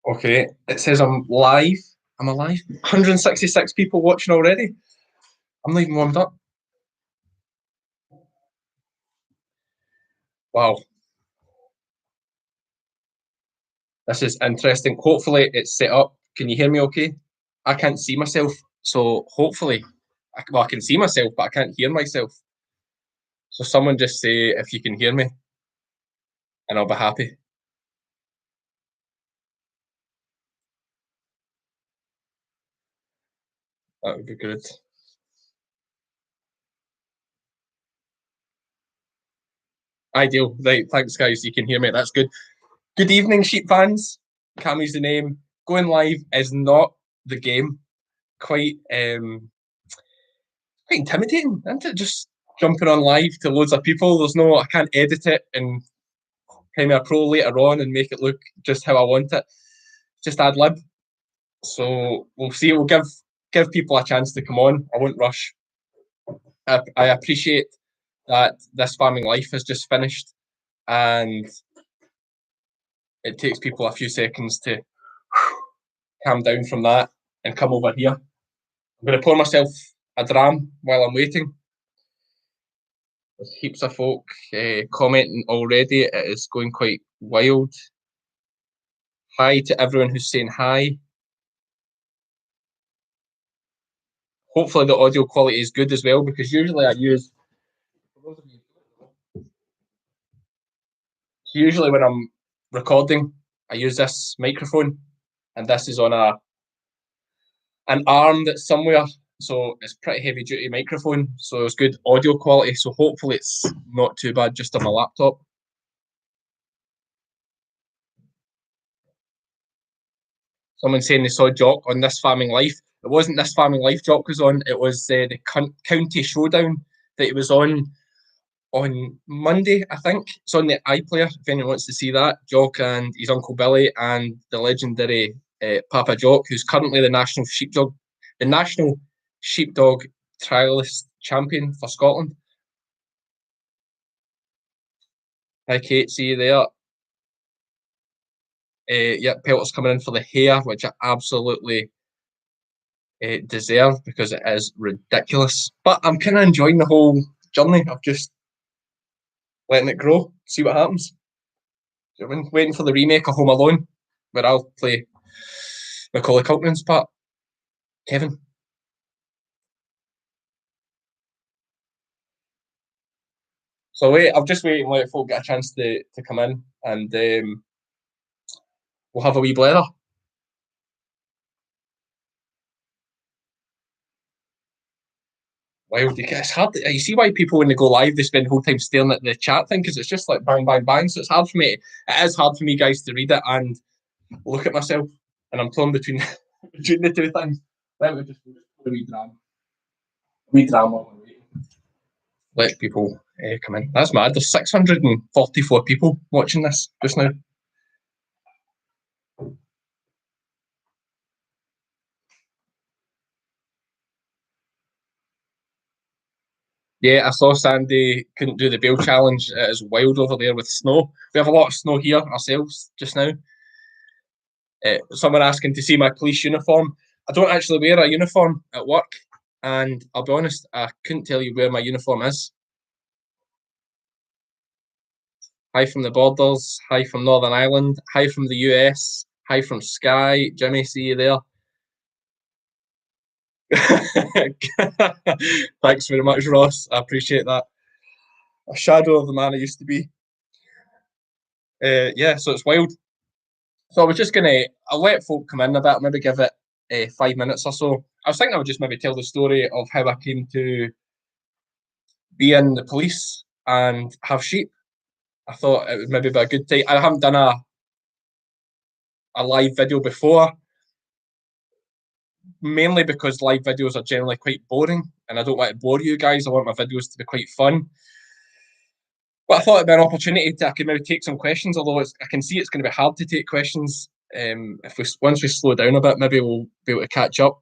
Okay, it says I'm live. I'm alive. 166 people watching already. I'm not even warmed up. Wow, this is interesting. Hopefully, it's set up. Can you hear me okay? I can't see myself, so hopefully, I can see myself, but I can't hear myself. So, someone just say if you can hear me, and I'll be happy. That would be good. Ideal. Right, thanks, guys. You can hear me. That's good. Good evening, sheep fans. Cammy's the name. Going live is not the game. Quite quite intimidating, isn't it? Just jumping on live to loads of people. I can't edit it and Premiere Pro later on and make it look just how I want it. Just ad lib. So we'll see. We'll give people a chance to come on. I won't rush. I appreciate that this farming life has just finished, and it takes people a few seconds to calm down from that and come over here. I'm going to pour myself a dram while I'm waiting. There's heaps of folk commenting already. It is going quite wild. Hi to everyone who's saying hi. Hopefully the audio quality is good as well, because usually when I'm recording, I use this microphone, and this is on an arm that's somewhere, so it's pretty heavy duty microphone, so it's good audio quality. So hopefully it's not too bad just on my laptop. Someone saying they saw Jock on This Farming Life. It wasn't This Farming Life Jock was on, it was the County Showdown that he was on Monday, I think. It's on the iPlayer if anyone wants to see that. Jock and his Uncle Billy and the legendary Papa Jock, who's currently the national sheepdog trialist champion for Scotland. Hi Kate, see you there. Yeah, Pelter's coming in for the hair, which I absolutely deserve because it is ridiculous. But I'm kind of enjoying the whole journey of just letting it grow, see what happens. You know, waiting for the remake of Home Alone, where I'll play Macaulay Culkin's part, Kevin. So I'll just wait and let folk get a chance to come in, and we'll have a wee blather. Wild, it's hard. You see why people when they go live they spend the whole time staring at the chat thing, because it's just like bang bang bang. So it's hard for me. It is hard for me, guys, to read it and look at myself, and I'm torn between between the two things. Let me just put a wee drama on waiting. Let people come in. That's mad. There's 644 people watching this just now. Yeah, I saw Sandy couldn't do the bail challenge. It is wild over there with snow. We have a lot of snow here ourselves just now. Someone asking to see my police uniform. I don't actually wear a uniform at work, and I'll be honest, I couldn't tell you where my uniform is. Hi from the borders. Hi from Northern Ireland. Hi from the US. Hi from Skye. Jimmy, see you there. Thanks very much, Ross. I appreciate that. A shadow of the man I used to be. Yeah, so it's wild. So I was just I'll let folk come in a bit, maybe give it 5 minutes or so. I was thinking I would just maybe tell the story of how I came to be in the police and have sheep. I thought it would maybe be a good time. I haven't done a live video before, mainly because live videos are generally quite boring, and I don't want to bore you guys. I want my videos to be quite fun. But I thought it'd be an opportunity I could maybe take some questions, although I can see it's going to be hard to take questions. If once we slow down a bit, maybe we'll be able to catch up.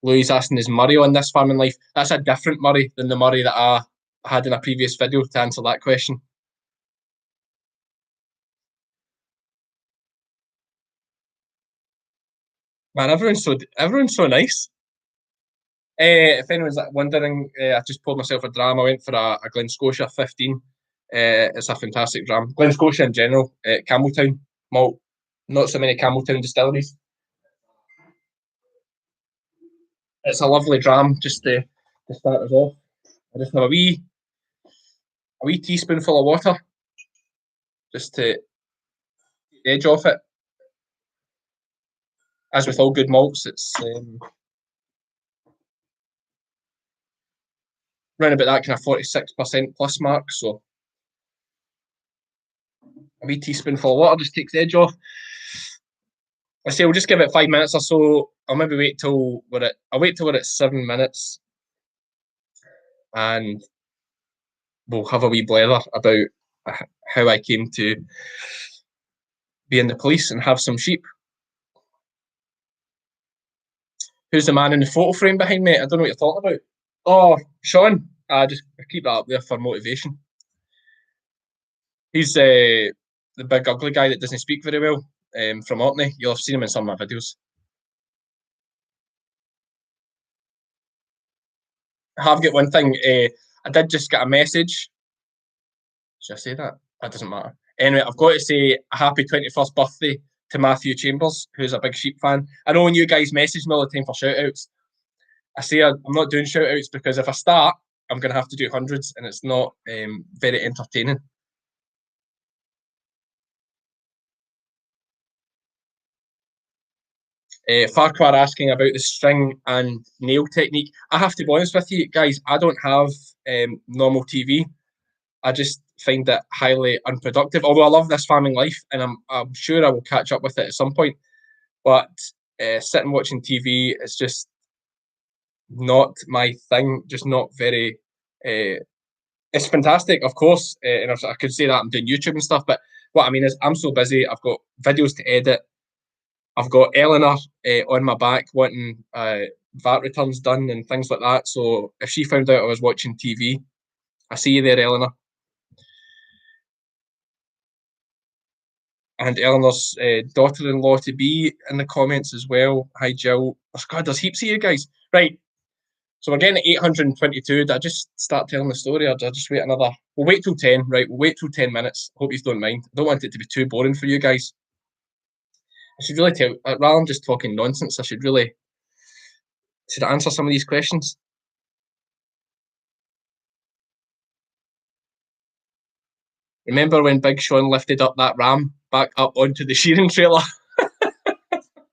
Louis asking, is Murray on This Farming Life? That's a different Murray than the Murray that I had in a previous video to answer that question. Man, everyone's so nice. If anyone's wondering, I just poured myself a dram. I went for a Glen Scotia 15. It's a fantastic dram. Glen Scotia in general, Campbelltown malt. Not so many Campbelltown distilleries. It's a lovely dram just to start us off. I just have a wee teaspoonful of water just to get the edge off it. As with all good malts, it's around about that kind of 46% plus mark. So a wee teaspoonful of water just takes the edge off. I say we'll just give it 5 minutes or so. I'll maybe wait till we're at 7 minutes, and we'll have a wee blather about how I came to be in the police and have some sheep. Who's the man in the photo frame behind me? I don't know what you're talking about. Oh, Sean. I keep that up there for motivation. He's the big ugly guy that doesn't speak very well from Orkney. You'll have seen him in some of my videos. I have got one thing. I did just get a message. Should I say that? That doesn't matter. Anyway, I've got to say a happy 21st birthday to Matthew Chambers, who's a big sheep fan. I know when you guys message me all the time for shout outs, I say I'm not doing shout outs because if I start, I'm going to have to do hundreds and it's not very entertaining. Farquhar asking about the string and nail technique. I have to be honest with you guys, I don't have normal TV. I just find it highly unproductive. Although I love This Farming Life, and I'm sure I will catch up with it at some point. But sitting watching TV is just not my thing. Just not very. It's fantastic, of course, and I could say that I'm doing YouTube and stuff. But what I mean is, I'm so busy. I've got videos to edit. I've got Eleanor on my back wanting VAT returns done and things like that. So if she found out I was watching TV, I see you there, Eleanor. And Eleanor's daughter-in-law to be in the comments as well. Hi, Jill. Oh, God, there's heaps of you guys. Right. So we're getting at 822. Did I just start telling the story, or did I just wait another? We'll wait till 10. Right. We'll wait till 10 minutes. Hope you don't mind. I don't want it to be too boring for you guys. I should really tell, rather than just talking nonsense, should I answer some of these questions? Remember when Big Sean lifted up that ram back up onto the shearing trailer?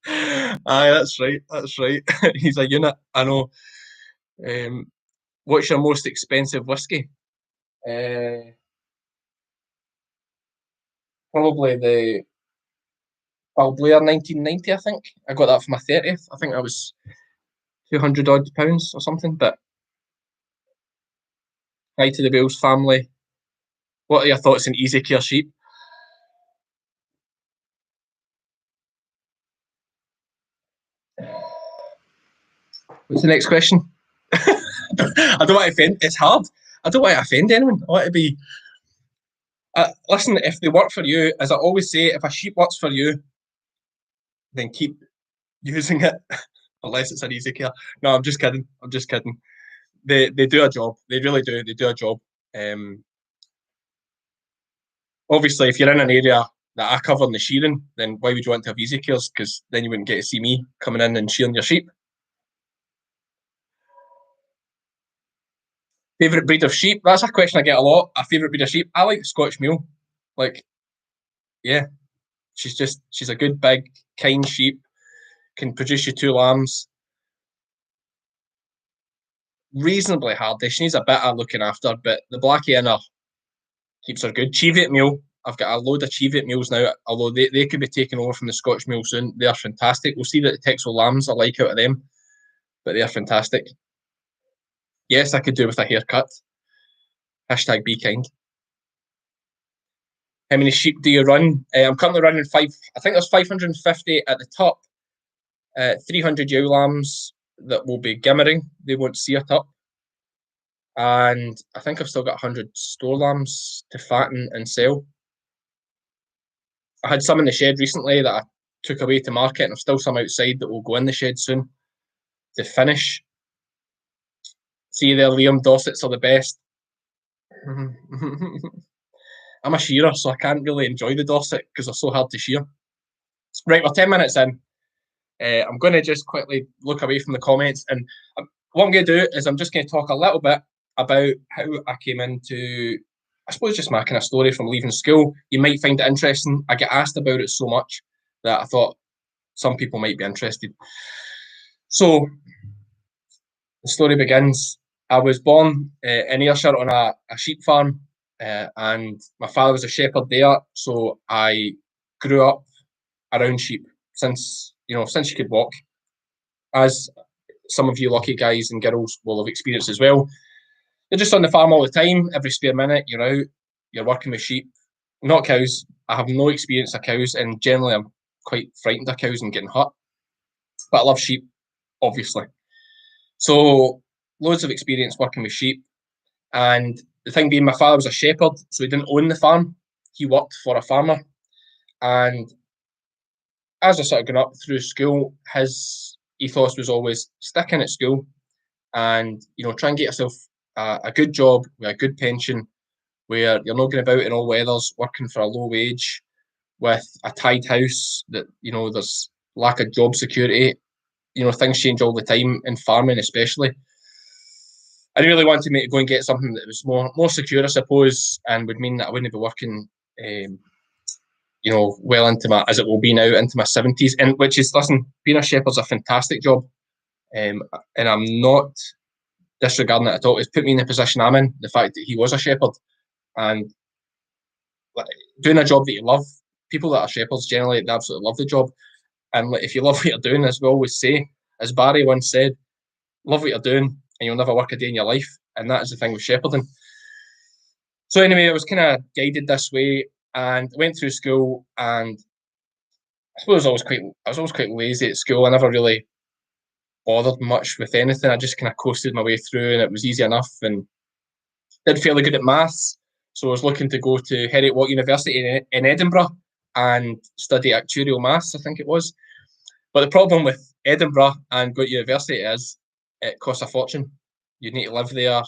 Aye, that's right. That's right. He's a unit. I know. What's your most expensive whiskey? Probably the Balblair 1990, I think. I got that for my 30th. I think that was 200 odd pounds or something. But hi to the Bales family. What are your thoughts on Easy Care sheep? What's the next question? I don't want to offend. It's hard. I don't want to offend anyone. I want to be. Listen, if they work for you, as I always say, if a sheep works for you, then keep using it, unless it's an Easy Care. No, I'm just kidding. I'm just kidding. They do a job. They really do. They do a job. Obviously, if you're in an area that I cover in the shearing, then why would you want to have Easy Cares? Because then you wouldn't get to see me coming in and shearing your sheep. Favourite breed of sheep? That's a question I get a lot. A favourite breed of sheep? I like the Scotch Mule. Like, yeah, she's a good, big, kind sheep. Can produce you 2 lambs. Reasonably hardy. She needs a bit of looking after, but the Blackie in her keeps her good. Cheviot Mule. I've got a load of Cheviot Mules now, although they could be taken over from the Scotch Mule soon. They are fantastic. We'll see that the Texel Lambs are like out of them, but they are fantastic. Yes, I could do with a haircut. Hashtag be kind. How many sheep do you run? I'm currently running 5. I think there's 550 at the top. 300 ewe lambs that will be gimmering. They won't see it up. and I think I've still got 100 store lambs to fatten and sell. I had some in the shed recently that I took away to market, and I've still some outside that will go in the shed soon to finish. See there, Liam, Dossets are the best. I'm a shearer, so I can't really enjoy the Dorset because they're so hard to shear. Right, we're 10 minutes in. I'm going to just quickly look away from the comments, and what I'm going to do is I'm just going to talk a little bit about how I came into, I suppose, just my kind of story from leaving school. You might find it interesting. I get asked about it so much that I thought some people might be interested. So the story begins. I was born in Ayrshire on a sheep farm, and my father was a shepherd there, so I grew up around sheep since you could walk, as some of you lucky guys and girls will have experienced as well. You're just on the farm all the time. Every spare minute you're out, you're working with sheep, not cows. I have no experience of cows, and generally I'm quite frightened of cows and getting hurt, but I love sheep, obviously. So loads of experience working with sheep. And the thing being, my father was a shepherd, so he didn't own the farm. He worked for a farmer. And as I sort of grew up through school, his ethos was always stick in at school and, try and get yourself a good job with a good pension where you're not going about in all weathers, working for a low wage with a tied house that, there's lack of job security. Things change all the time in farming, especially. I really wanted me to go and get something that was more secure, I suppose, and would mean that I wouldn't be working, well into my, as it will be now, into my 70s. And which is, listen, being a shepherd's a fantastic job, and I'm not disregarding it at all. It's put me in the position I'm in. The fact that he was a shepherd and doing a job that you love. People that are shepherds generally they absolutely love the job, and if you love what you're doing, as we always say, as Barry once said, love what you're doing and you'll never work a day in your life. And that is the thing with shepherding. So anyway, I was kind of guided this way and went through school, and I suppose I was always quite lazy at school. I never really bothered much with anything. I just kind of coasted my way through and it was easy enough, and did fairly good at maths. So I was looking to go to Heriot Watt University in Edinburgh and study actuarial maths, I think it was. But the problem with Edinburgh and going to university is it costs a fortune. You need to live there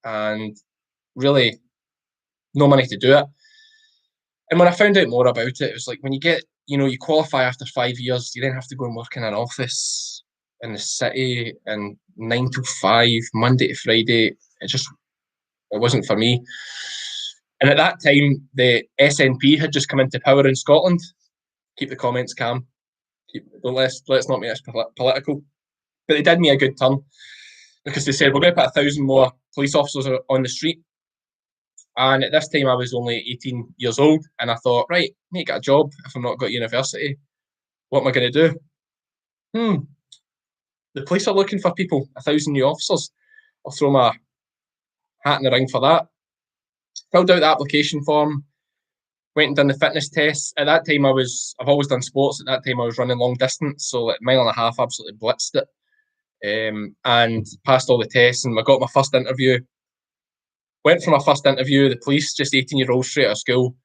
and really no money to do it. And when I found out more about it, it was like when you get, you qualify after 5 years, you then have to go and work in an office in the city and 9 to 5, Monday to Friday. It wasn't for me. And at that time, the SNP had just come into power in Scotland. Keep the comments calm. Let's not make this political. But they did me a good turn because they said, we're going to put 1,000 more police officers on the street. And at this time, I was only 18 years old. And I thought, right, I need to get a job if I'm not got university. What am I going to do? The police are looking for people, 1,000 new officers. I'll throw my hat in the ring for that. Filled out the application form, went and done the fitness tests. At that time, I've always done sports. At that time, I was running long distance, so like mile and a half, absolutely blitzed it, and passed all the tests. And I got my first interview. Went for my first interview. The police, just 18-year-olds straight out of school,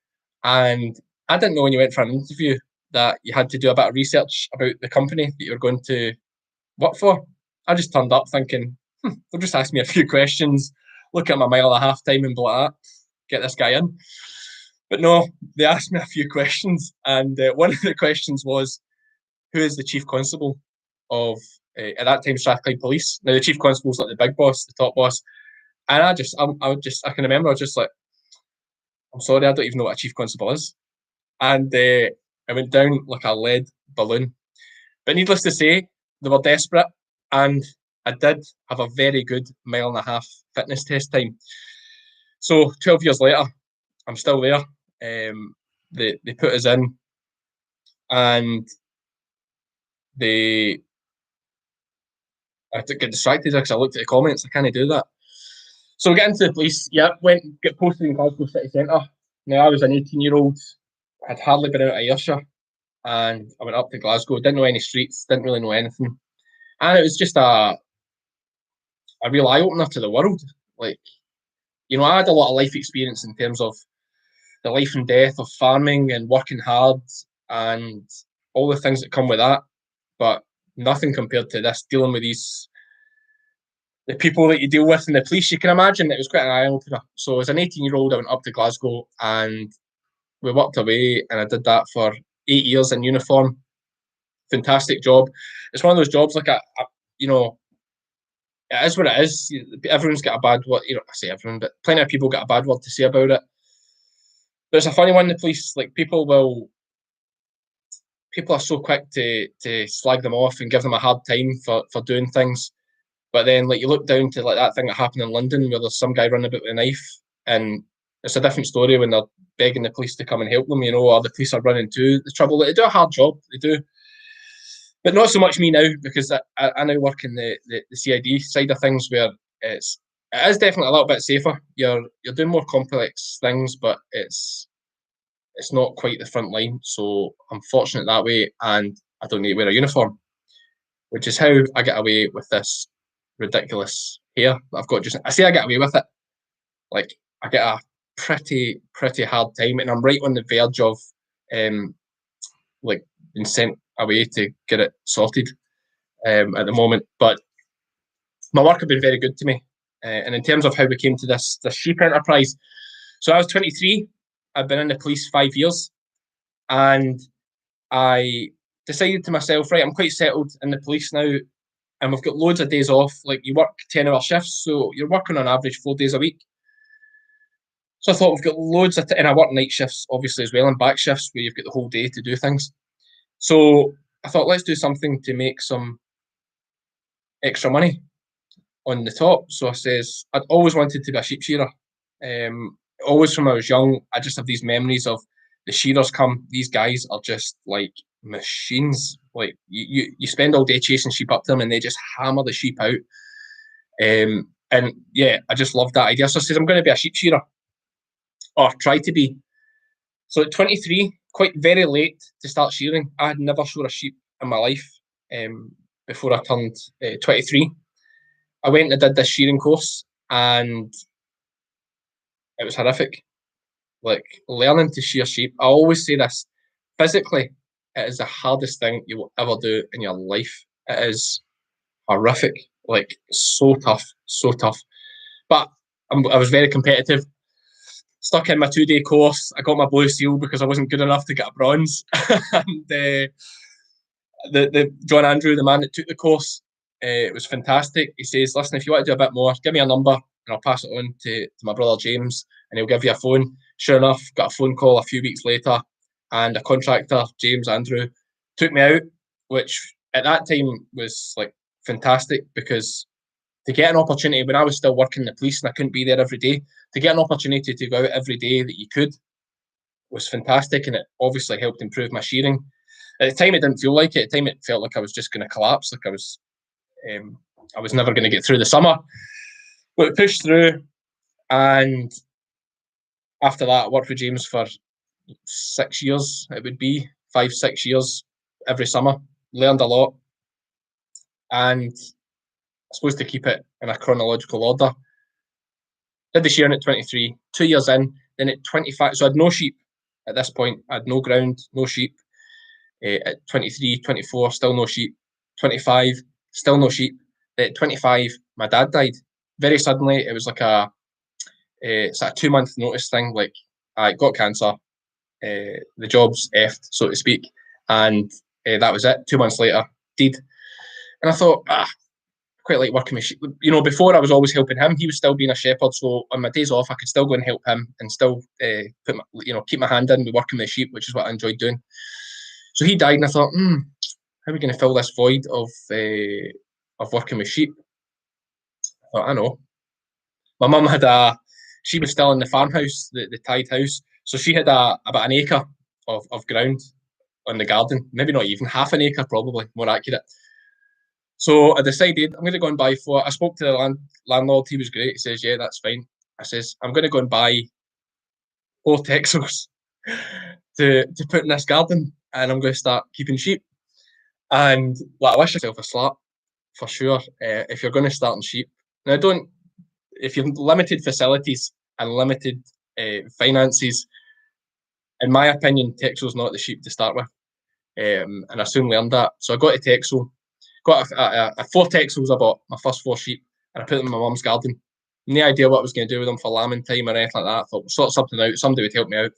and I didn't know when you went for an interview that you had to do a bit of research about the company that you're going to work for. I just turned up thinking, they'll just ask me a few questions, look at my mile and a half time, and be like, get this guy in. But no, they asked me a few questions, and one of the questions was, who is the chief constable of, at that time, Strathclyde Police? Now, the chief constable's like the big boss, the top boss. And I can remember, I was just like, I'm sorry, I don't even know what a chief constable is. And I went down like a lead balloon. But needless to say, they were desperate, and I did have a very good mile and a half fitness test time. So 12 years later, I'm still there. They put us in, and I get distracted because I looked at the comments. I can't do that. So we get into the police. Yeah, get posted in Glasgow City Centre. Now I was an 18-year-old. I'd hardly been out of Ayrshire, and I went up to Glasgow. Didn't know any streets. Didn't really know anything, and it was just a real eye opener to the world. Like, I had a lot of life experience in terms of the life and death of farming and working hard and all the things that come with that. But nothing compared to this, dealing with the people that you deal with in the police. You can imagine it was quite an eye opener. So as an 18-year-old, I went up to Glasgow and we worked away, and I did that for 8 years in uniform. Fantastic job. It's one of those jobs like it is what it is. Everyone's got a bad word. I say everyone, but plenty of people got a bad word to say about it. But it's a funny one. The police, like people are so quick to slag them off and give them a hard time for doing things. But then, like, you look down to like that thing that happened in London where there's some guy running about with a knife, and it's a different story when they're begging the police to come and help them, or the police are running to the trouble. They do a hard job, they do. But not so much me now, because I now work in the CID side of things, where it is definitely a little bit safer. You're doing more complex things, but it's not quite the front line. So I'm fortunate that way, and I don't need to wear a uniform, which is how I get away with this ridiculous hair that I've got. I say I get away with it. Like, I get a pretty hard time, and I'm right on the verge of like being sent away to get it sorted at the moment. But my work have been very good to me. And in terms of how we came to this sheep enterprise, so I was 23. I've been in the police 5 years, and I decided to myself, right, I'm quite settled in the police now, and we've got loads of days off. Like, you work 10-hour shifts, so you're working on average 4 days a week. So I thought, we've got loads of, and I work night shifts obviously as well, and back shifts where you've got the whole day to do things. So I thought, let's do something to make some extra money on the top. So I says, I'd always wanted to be a sheep shearer. Always from I was young, I just have these memories of the shearers come. These guys are just like machines. Like, you spend all day chasing sheep up to them, and they just hammer the sheep out. And yeah, I just loved that idea. So I said, I'm going to be a sheep shearer, or try to be. So at 23, quite very late to start shearing. I had never shore a sheep in my life before I turned 23. I went and did this shearing course, and it was horrific. Like, learning to shear sheep, I always say this, physically, it is the hardest thing you will ever do in your life. It is horrific. Like, so tough, so tough. But I was very competitive. Stuck in my 2-day course. I got my blue seal because I wasn't good enough to get a bronze. And the John Andrew, the man that took the course, it was fantastic. He says, listen, if you want to do a bit more, give me a number and I'll pass it on to my brother James, and he'll give you a phone. Sure enough, got a phone call a few weeks later, and a contractor, James Andrew, took me out, which at that time was like fantastic, because to get an opportunity when I was still working in the police and I couldn't be there every day, to get an opportunity to go out every day that you could was fantastic, and it obviously helped improve my shearing. At the time, it didn't feel like it. At the time, it felt like I was just going to collapse, like I was never going to get through the summer. But it pushed through, and after that, I worked with James for 6 years. It would be 5-6 years every summer. Learned a lot, and I suppose to keep it in a chronological order, did the shearing at 23, 2 years in, then at 25, so I had no sheep at this point. I had no ground, no sheep. At 23, 24, still no sheep. 25, still no sheep. At 25, my dad died. Very suddenly, it was like it's a 2-month notice thing. Like, I got cancer, the job's effed, so to speak, and that was it. 2 months later, died. And I thought, quite like working with sheep. Before I was always helping him. He was still being a shepherd, so on my days off, I could still go and help him and still keep my hand in with working with sheep, which is what I enjoyed doing. So he died, and I thought, how are we going to fill this void of working with sheep? I thought, I know. My mum she was still in the farmhouse, the tied house, so she had about an acre of ground on the garden, maybe not even half an acre, probably more accurate. So I decided I'm going to go and buy I spoke to the landlord. He was great. He says, yeah, that's fine. I says, I'm going to go and buy 4 Texels to put in this garden, and I'm going to start keeping sheep. And I wish myself a slap, for sure, if you're going to start in sheep. Now, if you've limited facilities and limited finances, in my opinion, Texel's not the sheep to start with. And I soon learned that. So I got to Texel, got a 4 Texels I bought, my first 4 sheep, and I put them in my mum's garden. No idea what I was going to do with them for lambing time or anything like that. I thought, we'll sort something out, somebody would help me out.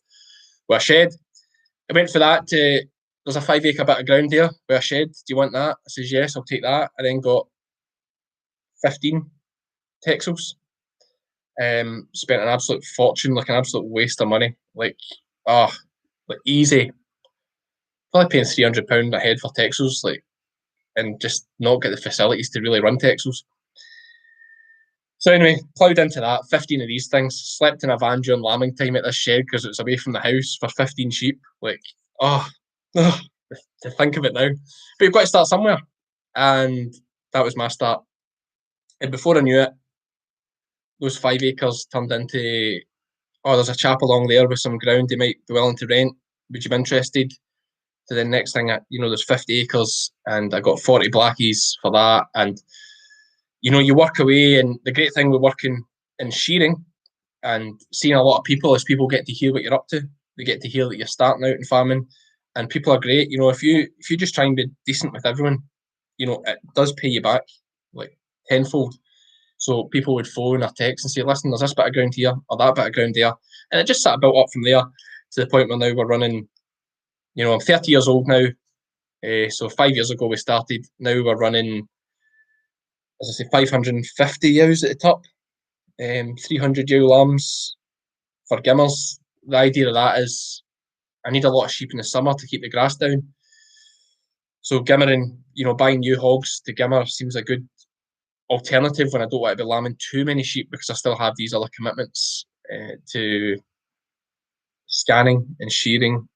With a shed. I went for that there's a 5 acre bit of ground there with a shed. Do you want that? I says, yes, I'll take that. I then got 15 Texels. Spent an absolute fortune, like an absolute waste of money. Like easy. Probably paying £300 a head for Texels, and just not get the facilities to really run Texels. So anyway, ploughed into that, 15 of these things, slept in a van during lambing time at this shed because it was away from the house for 15 sheep. To think of it now. But you've got to start somewhere. And that was my start. And before I knew it, those 5 acres turned into, there's a chap along there with some ground they might be willing to rent. Would you be interested? So the next thing, there's 50 acres and I got 40 blackies for that. And, you work away. And the great thing with working in shearing and seeing a lot of people is people get to hear what you're up to. They get to hear that you're starting out in farming. And people are great. If you just try and be decent with everyone, it does pay you back, like tenfold. So people would phone or text and say, listen, there's this bit of ground here or that bit of ground there. And it just sort of built up from there to the point where now we're running, I'm 30 years old now. So 5 years ago we started. Now we're running, as I say, 550 ewes at the top, 300 ewe lambs for gimmers. The idea of that is I need a lot of sheep in the summer to keep the grass down. So gimmering, buying new hogs to gimmer seems a good alternative when I don't want to be lambing too many sheep because I still have these other commitments to scanning and shearing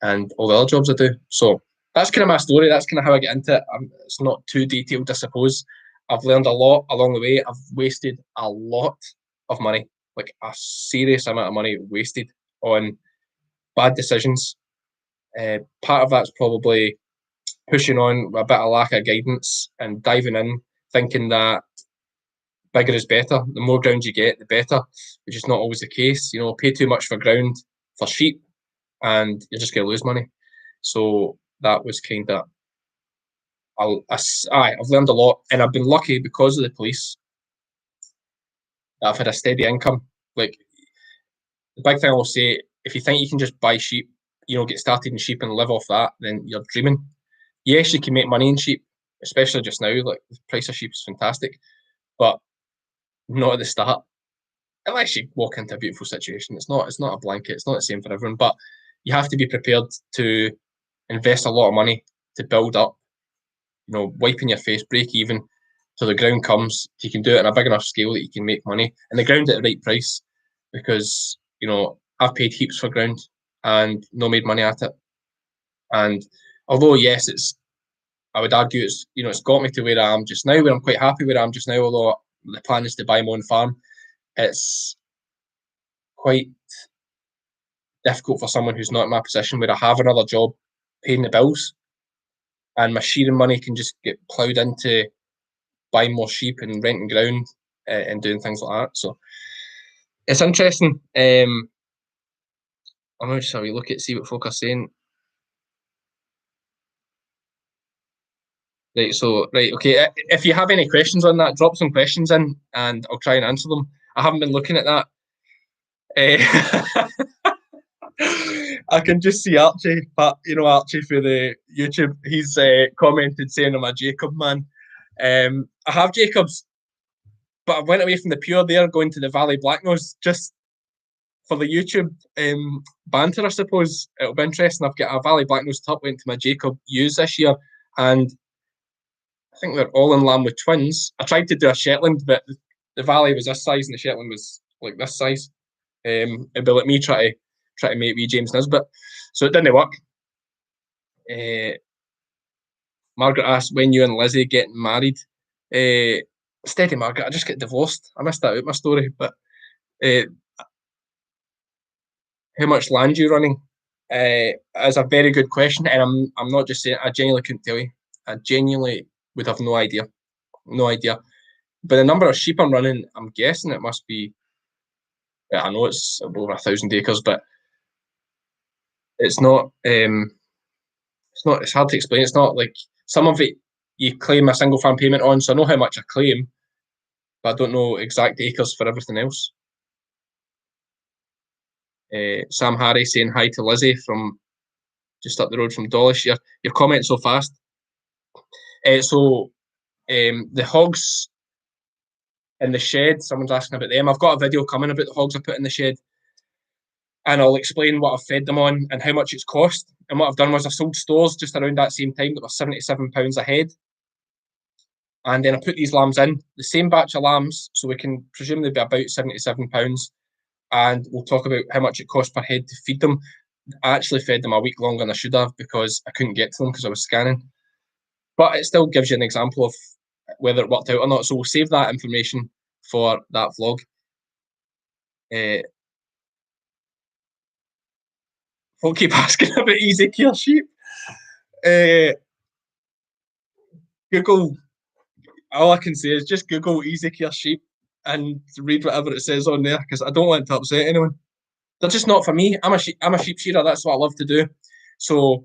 and all the other jobs I do. So that's kind of my story. That's kind of how I get into it. It's not too detailed, I suppose. I've learned a lot along the way. I've wasted a lot of money, like a serious amount of money wasted on bad decisions. Part of that's probably pushing on a bit of lack of guidance and diving in, thinking that bigger is better. The more ground you get, the better, which is not always the case. Pay too much for ground for sheep and you're just going to lose money. So that was kind of, I've learned a lot and I've been lucky because of the police. I've had a steady income. Like, the big thing I will say, if you think you can just buy sheep, get started in sheep and live off that, then you're dreaming. Yes, you can make money in sheep, especially just now. Like, the price of sheep is fantastic, but not at the start. Unless you walk into a beautiful situation, it's not a blanket. It's not the same for everyone. But you have to be prepared to invest a lot of money to build up. Wiping your face, break even, till the ground comes. You can do it on a big enough scale that you can make money, and the ground at the right price. Because I've paid heaps for ground and no made money at it. And although yes, I would argue it's got me to where I am just now, where I'm quite happy where I am just now. Although the plan is to buy my own farm, it's quite difficult for someone who's not in my position, where I have another job paying the bills, and my shearing money can just get ploughed into buying more sheep and renting ground and doing things like that. So it's interesting. I'm going to just have a look at see what folk are saying. Right, okay. If you have any questions on that, drop some questions in and I'll try and answer them. I haven't been looking at that. I can just see Archie, but Archie for the YouTube, he's commented saying I'm a Jacob man. I have Jacobs, but I went away from the pure there, going to the Valley Blacknose just for the YouTube banter, I suppose. It'll be interesting. I've got a Valley Blacknose top, went to my Jacob ewes this year, and I think they're all in lamb with twins. I tried to do a Shetland, but the Valley was this size and the Shetland was like this size. It'd be like me try to make wee James Nisbet. So it didn't work. Margaret asked when you and Lizzie getting married. Steady, Margaret. I just get divorced. I missed that out my story. But how much land you running? Is a very good question, and I'm not just saying. I genuinely couldn't tell you. I genuinely would have no idea. No idea. But the number of sheep I'm running, I'm guessing it must be. Yeah, I know it's over 1,000 acres, but it's not. It's not. It's hard to explain. It's not like some of it you claim a single farm payment on, so I know how much I claim, but I don't know exact acres for everything else. Sam Harry saying hi to Lizzie from just up the road from Dawlish. Your comment so fast. The hogs in the shed, someone's asking about them. I've got a video coming about the hogs I put in the shed, and I'll explain what I've fed them on and how much it's cost. And what I've done was I sold stores just around that same time that were £77 a head. And then I put these lambs in, the same batch of lambs, so we can presume they'd be about £77. And we'll talk about how much it cost per head to feed them. I actually fed them a week longer than I should have because I couldn't get to them because I was scanning. But it still gives you an example of whether it worked out or not. So we'll save that information for that vlog. Folk keep asking about easy care sheep. Google, all I can say is just Google easy care sheep and read whatever it says on there because I don't want to upset anyone. They're just not for me. I'm a sheep shearer. That's what I love to do. So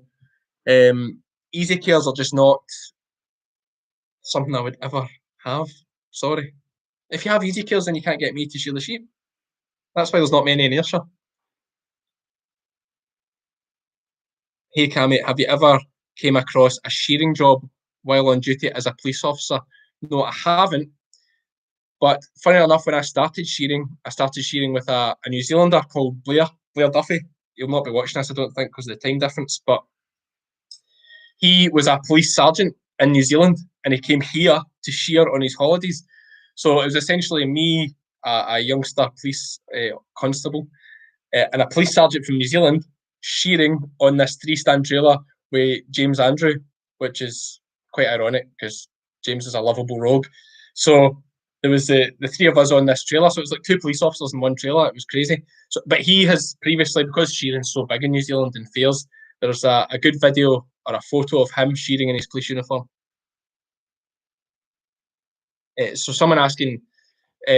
easy cares are just not something I would ever have. Sorry. If you have easy cares, then you can't get me to shear the sheep. That's why there's not many in Ayrshire. Hey Cammy, have you ever came across a shearing job while on duty as a police officer? No, I haven't. But funny enough, when I started shearing with a New Zealander called Blair Duffy. He'll not be watching this, I don't think, because of the time difference. But he was a police sergeant in New Zealand, and he came here to shear on his holidays. So it was essentially me, a youngster police constable, and a police sergeant from New Zealand shearing on this 3-stand trailer with James Andrew, which is quite ironic because James is a lovable rogue. So there was the three of us on this trailer. So it was like 2 police officers in one trailer. It was crazy. So, but he has previously, because shearing's so big in New Zealand and fairs, there's a good video or a photo of him shearing in his police uniform. So someone asking,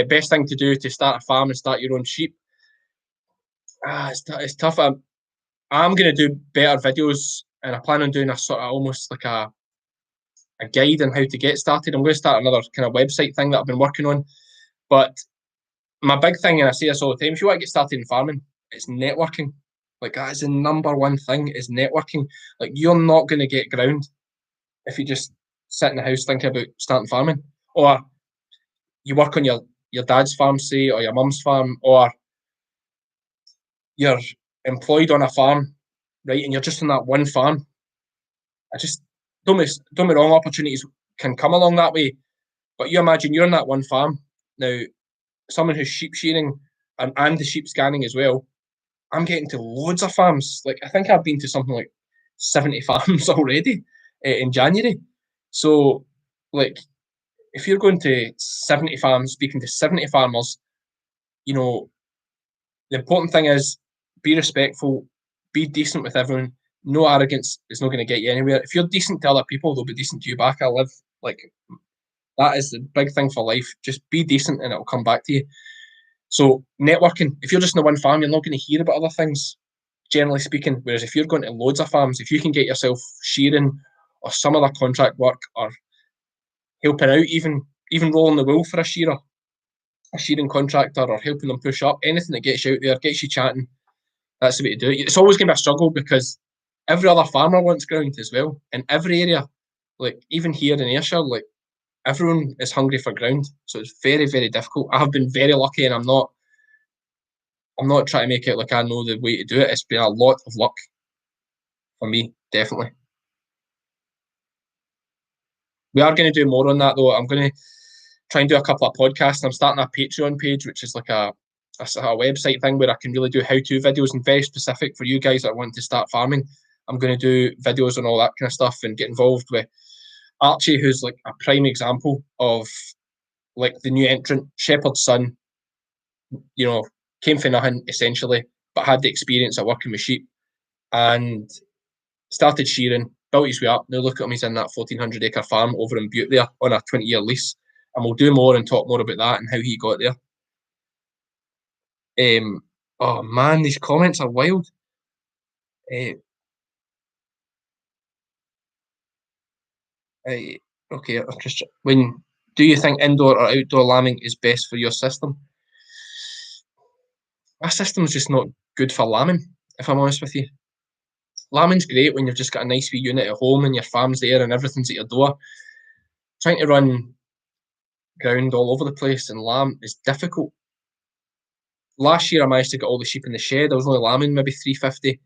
best thing to do to start a farm and start your own sheep. It's tough. I'm going to do better videos, and I plan on doing a sort of almost like a guide on how to get started. I'm going to start another kind of website thing that I've been working on. But my big thing, and I say this all the time, if you want to get started in farming, it's networking. Like, that is the number one thing, is networking. Like, you're not going to get ground if you just sit in the house thinking about starting farming. Or you work on your dad's farm, say, or your mum's farm, or you're employed on a farm, right, and you're just on that one farm. Don't me wrong, opportunities can come along that way, but you imagine you're on that one farm. Now, someone who's sheep shearing and the sheep scanning as well, I'm getting to loads of farms. Like, I think I've been to something like 70 farms already in January. So, like, if you're going to 70 farms, speaking to 70 farmers, you know, the important thing is be respectful, be decent with everyone. No arrogance is not going to get you anywhere. If you're decent to other people, they'll be decent to you back. I live like that is the big thing for life. Just be decent and it'll come back to you. So networking, if you're just in the one farm, you're not going to hear about other things, generally speaking. Whereas if you're going to loads of farms, if you can get yourself shearing or some other contract work or helping out, even rolling the wool for a shearer, a shearing contractor, or helping them push up, anything that gets you out there, gets you chatting, that's the way to do it. It's always going to be a struggle because every other farmer wants ground as well in every area. Like, even here in Ayrshire, like, everyone is hungry for ground, so it's very, very difficult. I have been very lucky, and I'm not trying to make it like I know the way to do it. It's been a lot of luck for me, definitely. We are going to do more on that, though. I'm going to try and do a couple of podcasts. I'm starting a Patreon page, which is like a website thing where I can really do how-to videos and very specific for you guys that want to start farming. I'm going to do videos on all that kind of stuff and get involved with Archie, who's like a prime example of like the new entrant, shepherd's son, you know, came from nothing essentially, but had the experience of working with sheep and started shearing, built his way up. Now look at him, he's in that 1,400 acre farm over in Butte there on a 20-year lease. and we'll do more and talk more about that and how he got there. Oh man, these comments are wild. Okay, when do you think indoor or outdoor lambing is best for your system? My system's just not good for lambing, if I'm honest with you. Lambing's great when you've just got a nice wee unit at home and your farm's there and everything's at your door. Trying to run ground all over the place and lamb is difficult. Last year I managed to get all the sheep in the shed. I was only lambing maybe 350,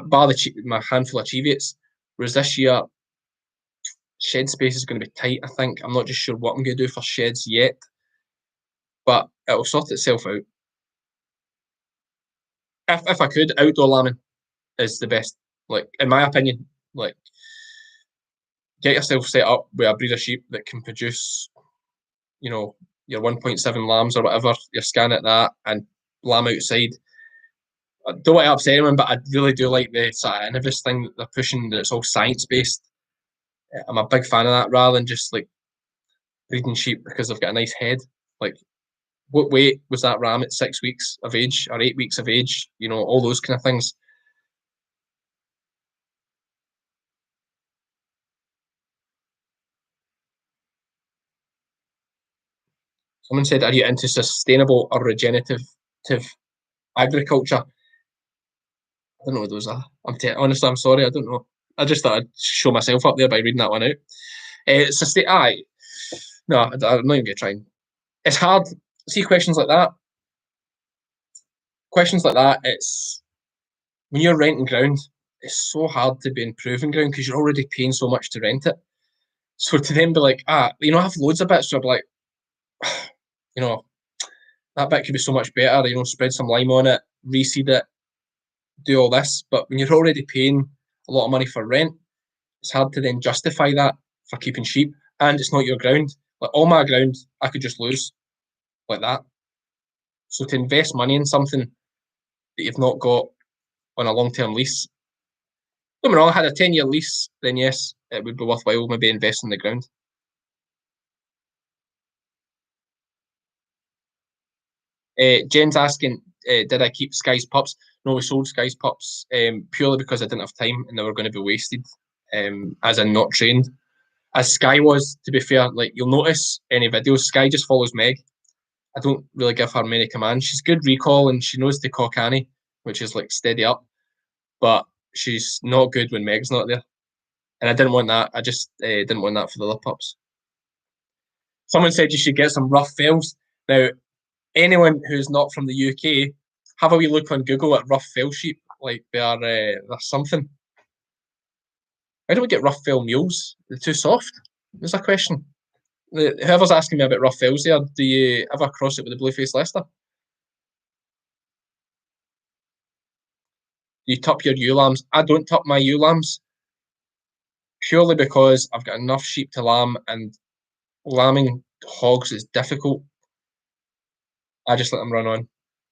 bar my handful of Cheviets. Whereas this year, shed space is going to be tight, I think. I'm not just sure what I'm going to do for sheds yet, but it'll sort itself out. If I could, outdoor lambing is the best. Like, in my opinion, like, get yourself set up with a breed of sheep that can produce, you know, your 1.7 lambs or whatever, you're scanning at that and lamb outside. I don't want to upset anyone, but I really do like the sort of innovative thing that they're pushing, that it's all science-based. I'm a big fan of that rather than just, like, breeding sheep because they've got a nice head. Like, what weight was that ram at 6 weeks of age or 8 weeks of age? You know, all those kind of things. Someone said, are you into sustainable or regenerative agriculture? I don't know what those are. Honestly, I'm sorry, I don't know. I just thought I'd show myself up there by reading that one out. No, I'm not even going to try. It's hard. See, questions like that. It's when you're renting ground, it's so hard to be improving ground because you're already paying so much to rent it. So to then be like, I have loads of bits, so I'm like, you know, that bit could be so much better, spread some lime on it, reseed it, do all this. But when you're already paying a lot of money for rent, it's hard to then justify that for keeping sheep. And it's not your ground. Like, all my ground, I could just lose like that. So to invest money in something that you've not got on a long-term lease, don't get me wrong, I had a 10-year lease, then yes, it would be worthwhile maybe investing in the ground. Jen's asking, did I keep Sky's pups? No, we sold Sky's pups purely because I didn't have time and they were going to be wasted, as in not trained. As Sky was, to be fair, like, you'll notice any videos, Sky just follows Meg. I don't really give her many commands. She's good recall and she knows to cock Annie, which is like steady up, but she's not good when Meg's not there. And I didn't want that. I just didn't want that for the other pups. Someone said you should get some rough fells. Now, anyone who's not from the UK, have a wee look on Google at rough fell sheep. Like, they're something. Why don't we get rough fell mules? They're too soft. There's a question. Whoever's asking me about rough fells there, do you ever cross it with the blue-faced Leicester? You tup your ewe lambs. I don't tup my ewe lambs purely because I've got enough sheep to lamb, and lambing hogs is difficult. I just let them run on.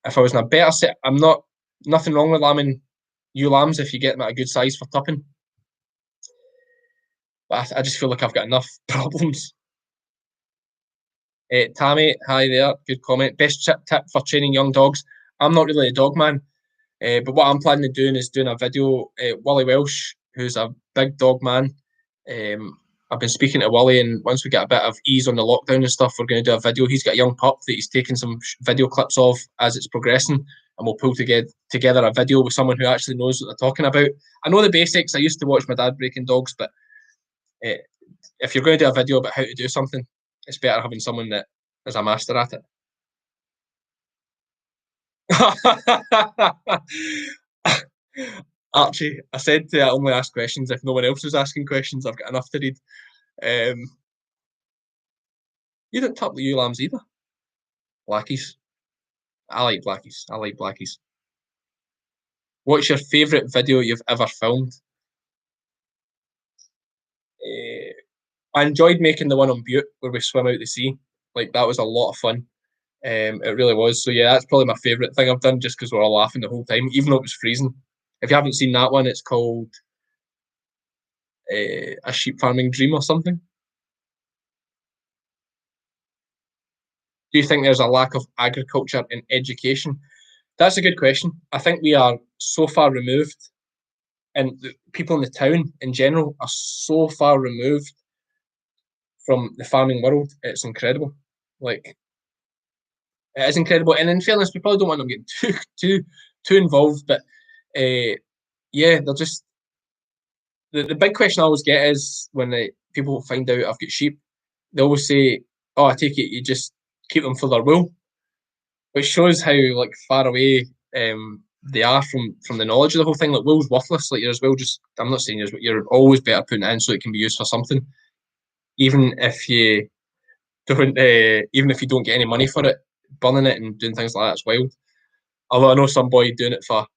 If I was in a better set, nothing wrong with lambing ewe lambs if you get them at a good size for tupping. But I just feel like I've got enough problems. Tammy, hi there. Good comment. Best tip for training young dogs. I'm not really a dog man, but what I'm planning on doing is doing a video. Wally Welsh, who's a big dog man, I've been speaking to Wally, and once we get a bit of ease on the lockdown and stuff, we're going to do a video. He's got a young pup that he's taking some video clips of as it's progressing, and we'll pull together a video with someone who actually knows what they're talking about. I know the basics. I used to watch my dad breaking dogs, but if you're going to do a video about how to do something, it's better having someone that is a master at it. Archie, I said I only ask questions if no one else is asking questions. I've got enough to read. You don't tup the ewe lambs either. Blackies. I like blackies. What's your favourite video you've ever filmed? I enjoyed making the one on Butte where we swim out the sea. Like, that was a lot of fun. It really was. So yeah, that's probably my favourite thing I've done, just because we're all laughing the whole time, even though it was freezing. If you haven't seen that one, it's called A Sheep Farming Dream or something. Do you think there's a lack of agriculture in education? That's a good question. I think we are so far removed, and the people in the town in general are so far removed from the farming world. It's incredible. Like, it is incredible. And in fairness, we probably don't want them getting too involved, but yeah, they're just the big question I always get is when people find out I've got sheep, they always say, "Oh, I take it you just keep them for their wool," which shows how like far away they are from the knowledge of the whole thing. Like wool's worthless. Like you're as well just. I'm not saying you're always better putting it in so it can be used for something, even if you don't. Even if you don't get any money for it, burning it and doing things like that's wild. Although I know some boy doing it for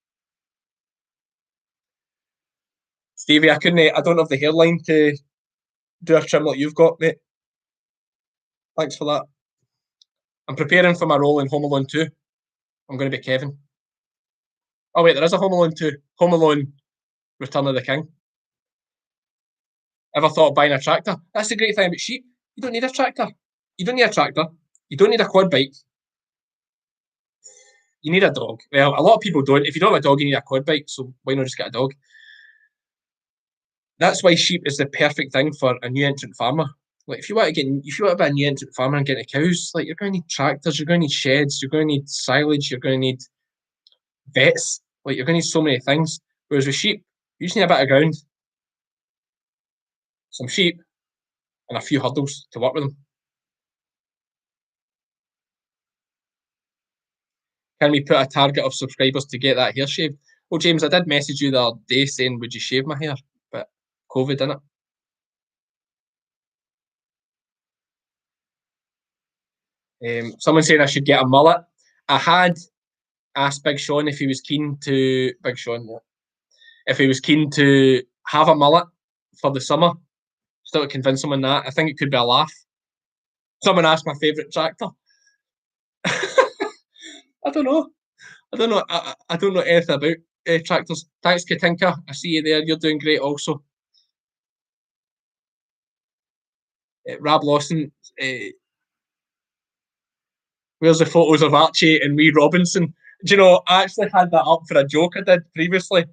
Stevie. I couldn't. I don't have the hairline to do a trim like you've got, mate. Thanks for that. I'm preparing for my role in Home Alone 2. I'm going to be Kevin. Oh wait, there is a Home Alone 2. Home Alone Return of the King. Ever thought of buying a tractor? That's the great thing about sheep. You don't need a tractor. You don't need a tractor. You don't need a quad bike. You need a dog. Well, a lot of people don't. If you don't have a dog, you need a quad bike. So why not just get a dog? That's why sheep is the perfect thing for a new entrant farmer. Like if you want to be a new entrant farmer and get into cows, like you're going to need tractors, you're going to need sheds, you're going to need silage, you're going to need vets. Like you're going to need so many things. Whereas with sheep, you just need a bit of ground, some sheep, and a few hurdles to work with them. Can we put a target of subscribers to get that hair shaved? Well, James, I did message you the other day saying, would you shave my hair? But COVID, innit? Someone saying I should get a mullet. I had asked Big Sean if he was keen to Big Sean, yeah, if he was keen to have a mullet for the summer. Still to convince him on that. I think it could be a laugh. Someone asked my favourite tractor. I don't know. I don't know. I don't know anything about tractors. Thanks, Katinka. I see you there. You're doing great also. Rab Lawson, where's the photos of Archie and Wee Robinson? Do you know, I actually had that up for a joke I did previously.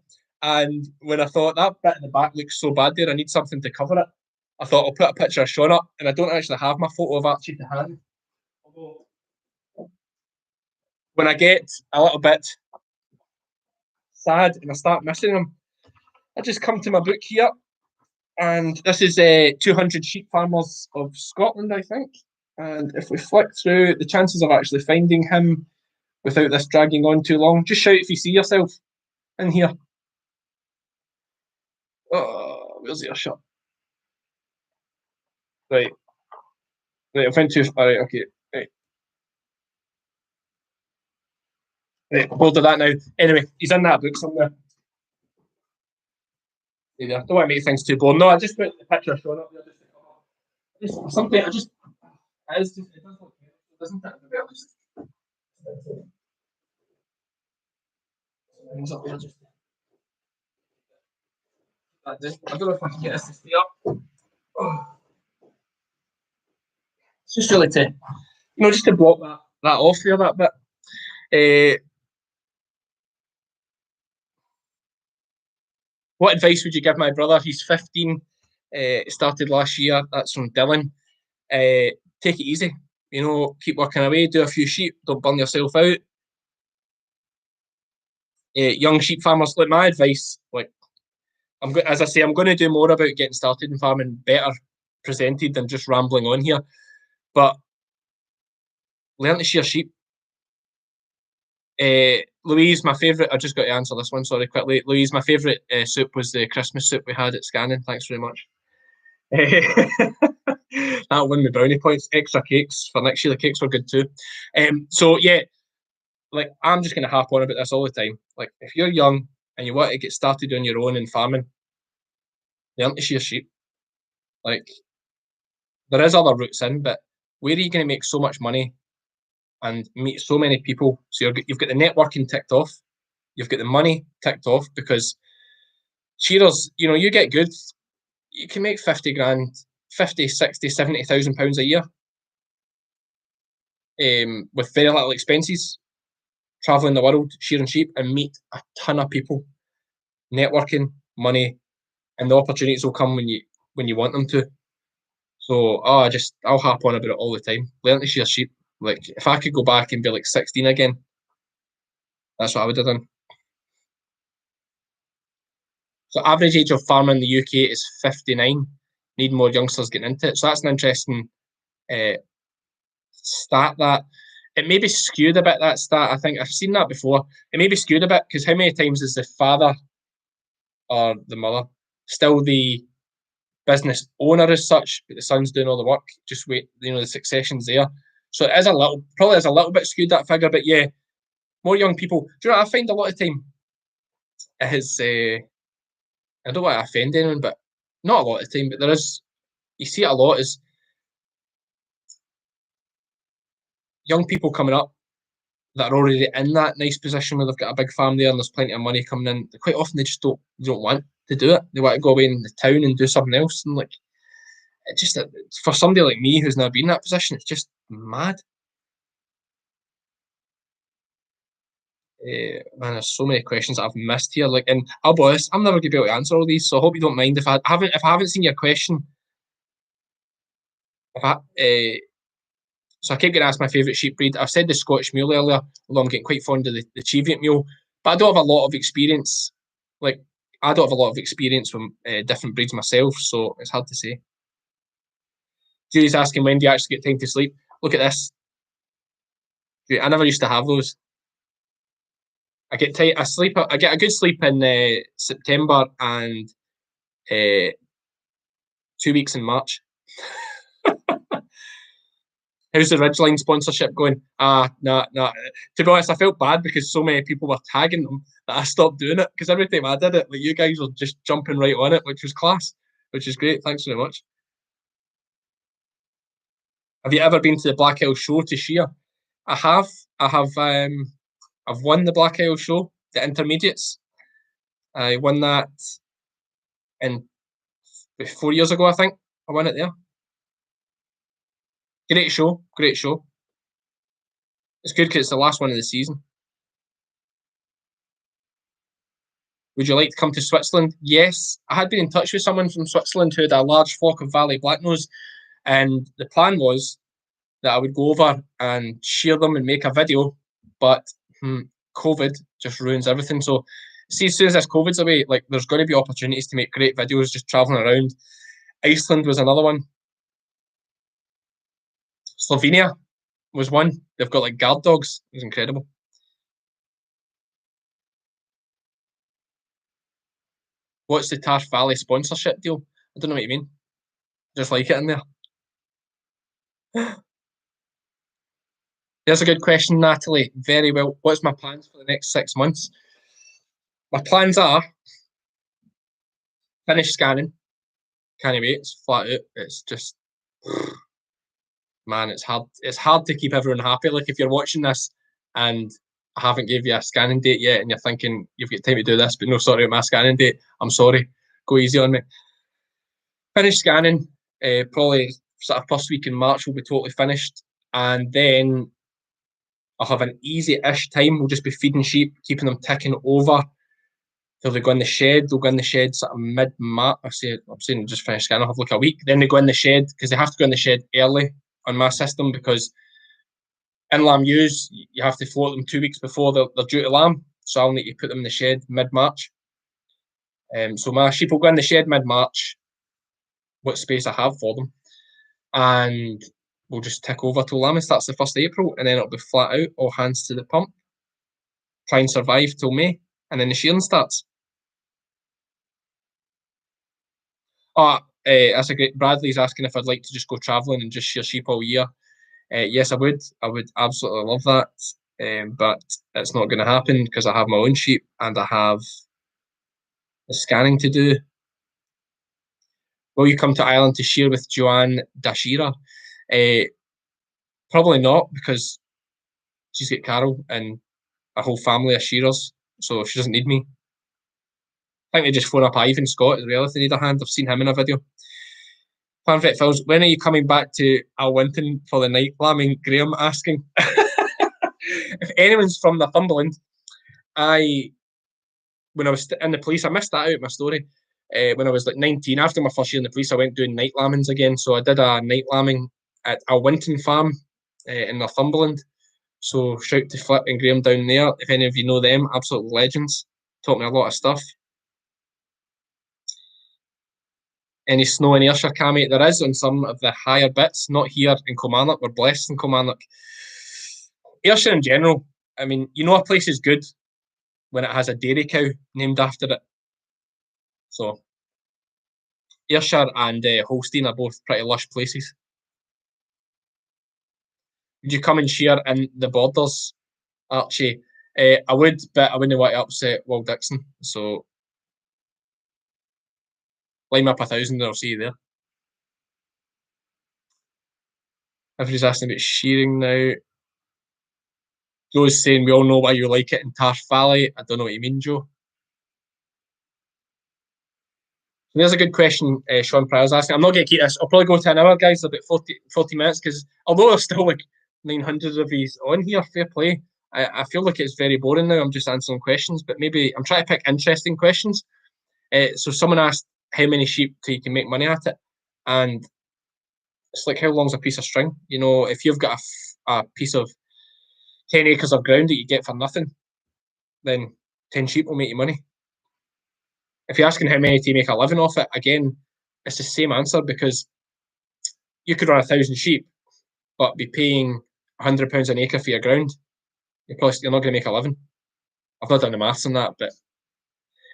And when I thought that bit in the back looks so bad there, I need something to cover it. I thought I'll put a picture of Sean up, and I don't actually have my photo of Archie to hand. Although, when I get a little bit sad and I start missing him, I just come to my book here, and this is 200 Sheep Farmers of Scotland, I think. And if we flick through, the chances of actually finding him without this dragging on too long, just shout if you see yourself in here. Oh, where's the shot? Right. Right, I went too far. Right, okay. Right. Right, hold of that now. Anyway, he's in that book somewhere. There. Don't want to make things too boring. No, I just put the picture showing up there just something. It is just, it does look good, doesn't it? Maybe I'll just things up there. Just I don't know if I can get this to stay up. Oh, it's just really to just to block that off there that bit. What advice would you give my brother? He's 15. Started last year. That's from Dylan. Take it easy. Keep working away. Do a few sheep. Don't burn yourself out. Young sheep farmers, like my advice, like as I say, I'm going to do more about getting started in farming, better presented than just rambling on here. But learn to shear sheep. Louise, my favourite. I just got to answer this one. Sorry, quickly. Louise, my favourite soup was the Christmas soup we had at Scanning. Thanks very much. That'll win me brownie points. Extra cakes for next year. The cakes were good too. So yeah, like I'm just going to harp on about this all the time. Like if you're young and you want to get started on your own in farming, learn to shear sheep. Like there is other routes in, but where are you going to make so much money and meet so many people? So you've got the networking ticked off, you've got the money ticked off because shearers, you get good, you can make 50 grand, 50, 60, 70,000 pounds a year. with very little expenses, traveling the world, shearing sheep, and meet a ton of people, networking, money, and the opportunities will come when you want them to. So, I'll harp on about it all the time. Learn to shear sheep. Like, if I could go back and be like 16 again, that's what I would have done. So, average age of farming in the UK is 59. Need more youngsters getting into it. So, that's an interesting uh, stat. That it may be skewed a bit. That stat, I think I've seen that before. It may be skewed a bit because how many times is the father or the mother still the business owner as such, but the son's doing all the work? Just wait, the succession's there. So it is probably is a little bit skewed, that figure, but yeah, more young people. Do you know what I find a lot of time is I don't want to offend anyone, but not a lot of time, but there is, you see it a lot, is young people coming up that are already in that nice position where they've got a big farm there and there's plenty of money coming in. Quite often they just don't want to do it. They want to go away in the town and do something else. And like, it just, for somebody like me who's never been in that position, it's just mad. Man, there's so many questions that I've missed here. Like, and I'll be honest, I'm never gonna be able to answer all these, so I hope you don't mind if I haven't seen your question. If I, so I keep getting asked my favourite sheep breed. I've said the Scottish mule earlier, although I'm getting quite fond of the Cheviot mule, but I don't have a lot of experience. Like, I don't have a lot of experience with different breeds myself, so it's hard to say. Julie's asking, when do you actually get time to sleep? Look at this. I never used to have those. I get I get a good sleep in September and 2 weeks in March. How's the Ridgeline sponsorship going? Nah. To be honest, I felt bad because so many people were tagging them that I stopped doing it. Because every time I did it, like, you guys were just jumping right on it, which was class, which is great. Thanks very much. Have you ever been to the Black Isle Show to shear? I have. I've won the Black Isle Show, the intermediates. I won that in 4 years ago, I think. I won it there. Great show. It's good because it's the last one of the season. Would you like to come to Switzerland? Yes. I had been in touch with someone from Switzerland who had a large flock of Valley Blacknose, and the plan was that I would go over and share them and make a video, but COVID just ruins everything. So, see, as soon as this COVID's away, like, there's going to be opportunities to make great videos just traveling around. Iceland was another one. Slovenia was one. They've got like guard dogs. It was incredible. What's the Taff Valley sponsorship deal? I don't know what you mean. Just like it in there. There's a good question, Natalie. Very well. What's my plans for the next 6 months? My plans are finish scanning. Can't wait. It's flat out. It's just, man, it's hard. It's hard to keep everyone happy. Like, if you're watching this and I haven't gave you a scanning date yet, and you're thinking you've got time to do this, but no, sorry, my scanning date. I'm sorry. Go easy on me. Finish scanning. Probably sort of first week in March will be totally finished, and then I'll have an easy-ish time. We'll just be feeding sheep, keeping them ticking over till they go in the shed. They'll go in the shed sort of mid-March. I'm saying just finish scanning. I'll have like a week. Then they go in the shed because they have to go in the shed early on my system, because in lamb ewes, you have to float them 2 weeks before they're due to lamb. So I'll need to put them in the shed mid-March. So my sheep will go in the shed mid-March, what space I have for them, and we'll just tick over till lambing starts the 1st of April, and then it'll be flat out, all hands to the pump, try and survive till May, and then the shearing starts. That's a great. Bradley's asking if I'd like to just go travelling and just shear sheep all year. Yes, I would. I would absolutely love that, but it's not going to happen because I have my own sheep and I have the scanning to do. Will you come to Ireland to shear with Joanne Dashira? Probably not, because she's got Carol and a whole family of shearers, so she doesn't need me. I think they just phone up Ivan Scott as well if they need a hand. I've seen him in a video. Fanfic Phils, when are you coming back to Alwynton for the night lambing? Graham asking. If anyone's from Northumberland, when I was in the police, I missed that out in my story. When I was like 19, after my first year in the police, I went doing night lambings again. So I did a night lambing at Alwynton Farm in Northumberland. So shout to Flip and Graham down there. If any of you know them, absolute legends. Taught me a lot of stuff. Any snow in Ayrshire, Cammy? There is on some of the higher bits, not here in Kilmarnock. We're blessed in Kilmarnock. Ayrshire in general, I mean, you know a place is good when it has a dairy cow named after it. So Ayrshire and Holstein are both pretty lush places. Would you come and share in the borders, Archie? I would, but I wouldn't want to upset Will Dixon. So line me up 1,000 and I'll see you there. Everybody's asking about shearing now. Joe's saying we all know why you like it in Tarf Valley. I don't know what you mean, Joe. There's a good question Sean Pryor's asking. I'm not going to keep this. I'll probably go to an hour, guys, about 40 minutes, because although there's still like 900 of these on here, fair play, I feel like it's very boring now. I'm just answering questions, but maybe I'm trying to pick interesting questions. So someone asked how many sheep till you can make money at it, and it's like how long's a piece of string? You know, if you've got a piece of 10 acres of ground that you get for nothing, then 10 sheep will make you money. If you're asking how many to make a living off it, again, it's the same answer, because you could run 1,000 sheep, but be paying £100 an acre for your ground. You're not going to make a living. I've not done the maths on that, but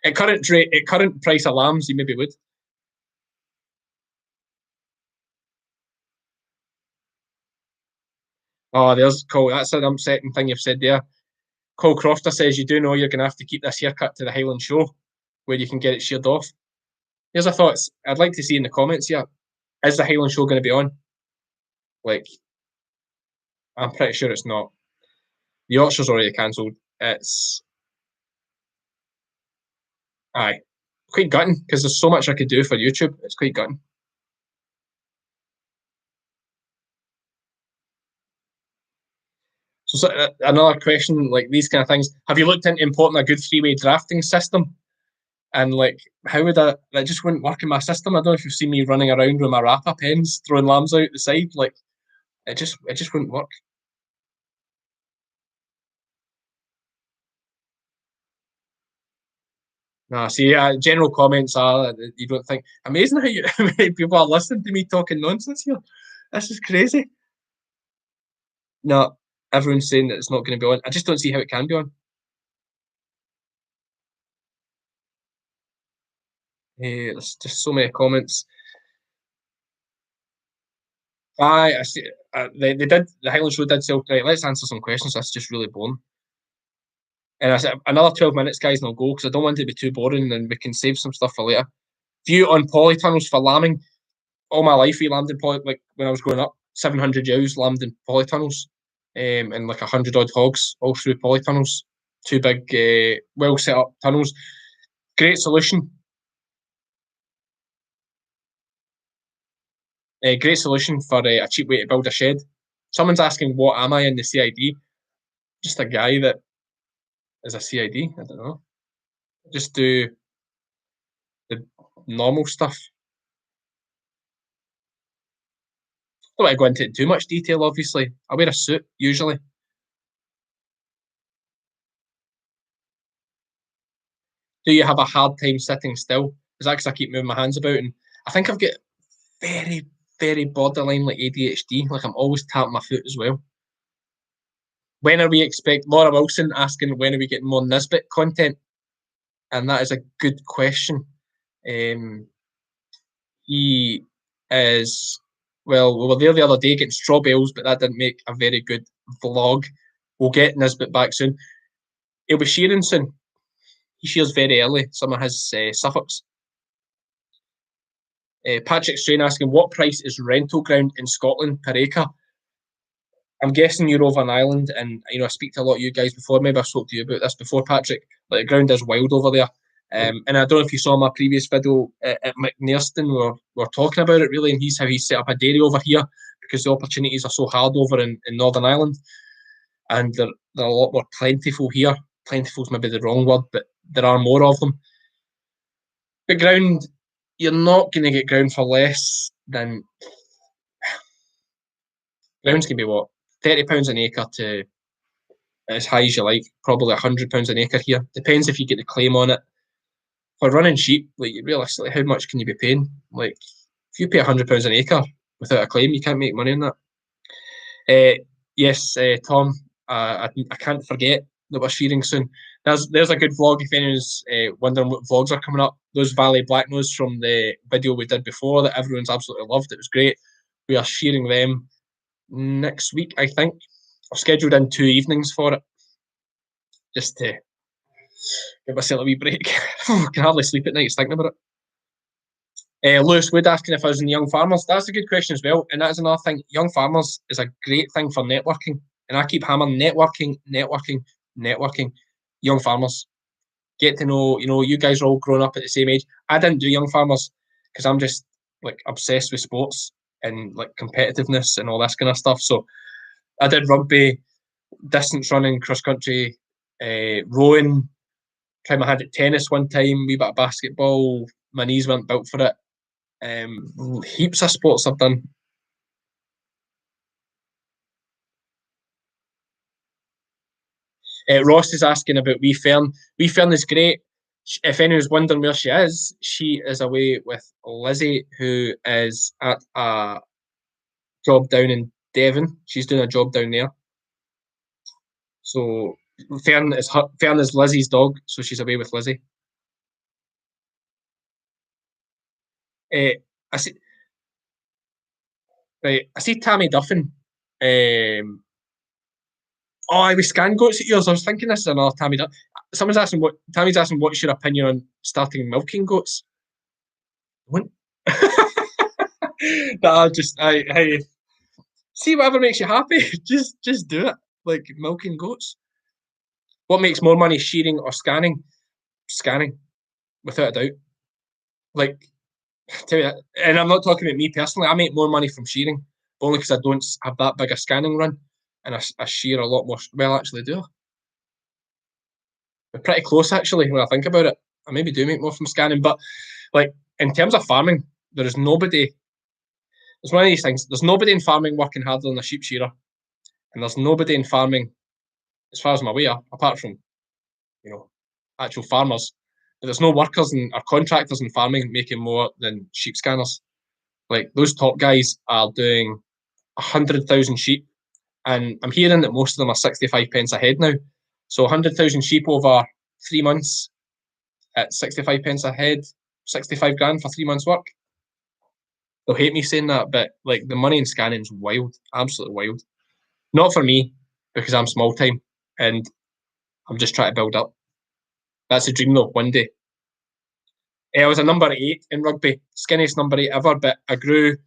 at current price of lambs, you maybe would. Oh, there's Cole. That's an upsetting thing you've said there. Cole Crofter says you do know you're going to have to keep this haircut to the Highland Show, where you can get it sheared off. Here's a thoughts I'd like to see in the comments here. Is the Highland Show going to be on? Like, I'm pretty sure it's not. The Yorkshire's already cancelled. It's quite gutting, because there's so much I could do for YouTube. It's quite gutting. So another question, like these kind of things. Have you looked into importing a good three-way drafting system? And like, how would that just wouldn't work in my system? I don't know if you've seen me running around with my wrapper pens, throwing lambs out the side. Like, it just wouldn't work. Nah, see, general comments are that you don't think. Amazing how many people are listening to me talking nonsense here. This is crazy. No, everyone's saying that it's not going to be on. I just don't see how it can be on. There's just so many comments. I see. They did. The Highland Show did sell. Right, let's answer some questions. That's just really boring. And I said another 12 minutes, guys, and I'll go, because I don't want it to be too boring, and we can save some stuff for later. View on polytunnels for lambing. All my life we lambed in like when I was growing up. 700 ewes lambed in polytunnels, and like 100 odd hogs all through polytunnels. Two big, well set up tunnels. Great solution. Great solution for a cheap way to build a shed. Someone's asking, what am I in the CID? Just a guy that is a CID. I don't know. Just do the normal stuff. Don't want to go into too much detail, obviously. I wear a suit, usually. Do you have a hard time sitting still? Is that because I keep moving my hands about? And I think I've got very, very borderline like ADHD. Like, I'm always tapping my foot as well. When are we Laura Wilson asking, when are we getting more Nisbet content? And that is a good question. He is, well, we were there the other day getting straw bales, but that didn't make a very good vlog. We'll get Nisbet back soon. He'll be shearing soon. He shears very early, some of his Suffolks. Patrick Strain asking, what price is rental ground in Scotland per acre? I'm guessing you're over an island, and I speak to a lot of you guys before. Maybe I spoke to you about this before, Patrick. Like, the ground is wild over there. And I don't know if you saw my previous video at McNairston, we're talking about it really, and how he's set up a dairy over here because the opportunities are so hard over in Northern Ireland, and they're a lot more plentiful here. Plentiful's maybe the wrong word, but there are more of them. But ground, you're not going to get ground for less than... Grounds can be what? £30 an acre to as high as you like, probably £100 an acre here. Depends if you get the claim on it. For running sheep, like realistically, how much can you be paying? Like, if you pay £100 an acre without a claim, you can't make money on that. Yes, Tom, I can't forget that we're shearing soon. There's a good vlog if anyone's wondering what vlogs are coming up. Those Valley Black Nose from the video we did before that everyone's absolutely loved. It was great. We are shearing them next week, I think. I've scheduled in 2 evenings for it, just to give myself a wee break. I can hardly sleep at night thinking about it. Lewis Wood asking if I was in Young Farmers. That's a good question as well, and that's another thing. Young Farmers is a great thing for networking, and I keep hammering networking. Young Farmers, get to know. You guys are all grown up at the same age. I didn't do Young Farmers because I'm just like obsessed with sports and like competitiveness and all this kind of stuff. So I did rugby, distance running, cross country, rowing. Tried my hand at tennis one time, wee bit of basketball. My knees weren't built for it. Heaps of sports I've done. Ross is asking about Wee Fern. Wee Fern is great. If anyone's wondering where she is away with Lizzie, who is at a job down in Devon. She's doing a job down there. So Fern is Lizzie's dog, so she's away with Lizzie. I see. Right, I see Tammy Duffin. I was scan goats at yours. I was thinking this is another Tammy Duffin. Tammy's asking what's your opinion on starting milking goats? What? I see whatever makes you happy. just do it. Like milking goats. What makes more money, shearing or scanning? Scanning, without a doubt. Like, tell you that, and I'm not talking about me personally. I make more money from shearing, only because I don't have that big a scanning run, and I shear a lot more. Well, actually, do I? We're pretty close actually when I think about it. I maybe do make more from scanning, but like in terms of farming, there is nobody. It's one of these things. There's nobody in farming working harder than a sheep shearer, and there's nobody in farming, as far as I'm aware, apart from actual farmers. But there's no workers or contractors in farming making more than sheep scanners. Like those top guys are doing 100,000 sheep, and I'm hearing that most of them are 65 pence a head now. So 100,000 sheep over 3 months at 65 pence a head, 65 grand for 3 months' work. They'll hate me saying that, but like the money in scanning is wild, absolutely wild. Not for me because I'm small time and I'm just trying to build up. That's a dream though, one day. I was a number 8 in rugby, skinniest number 8 ever, but I grew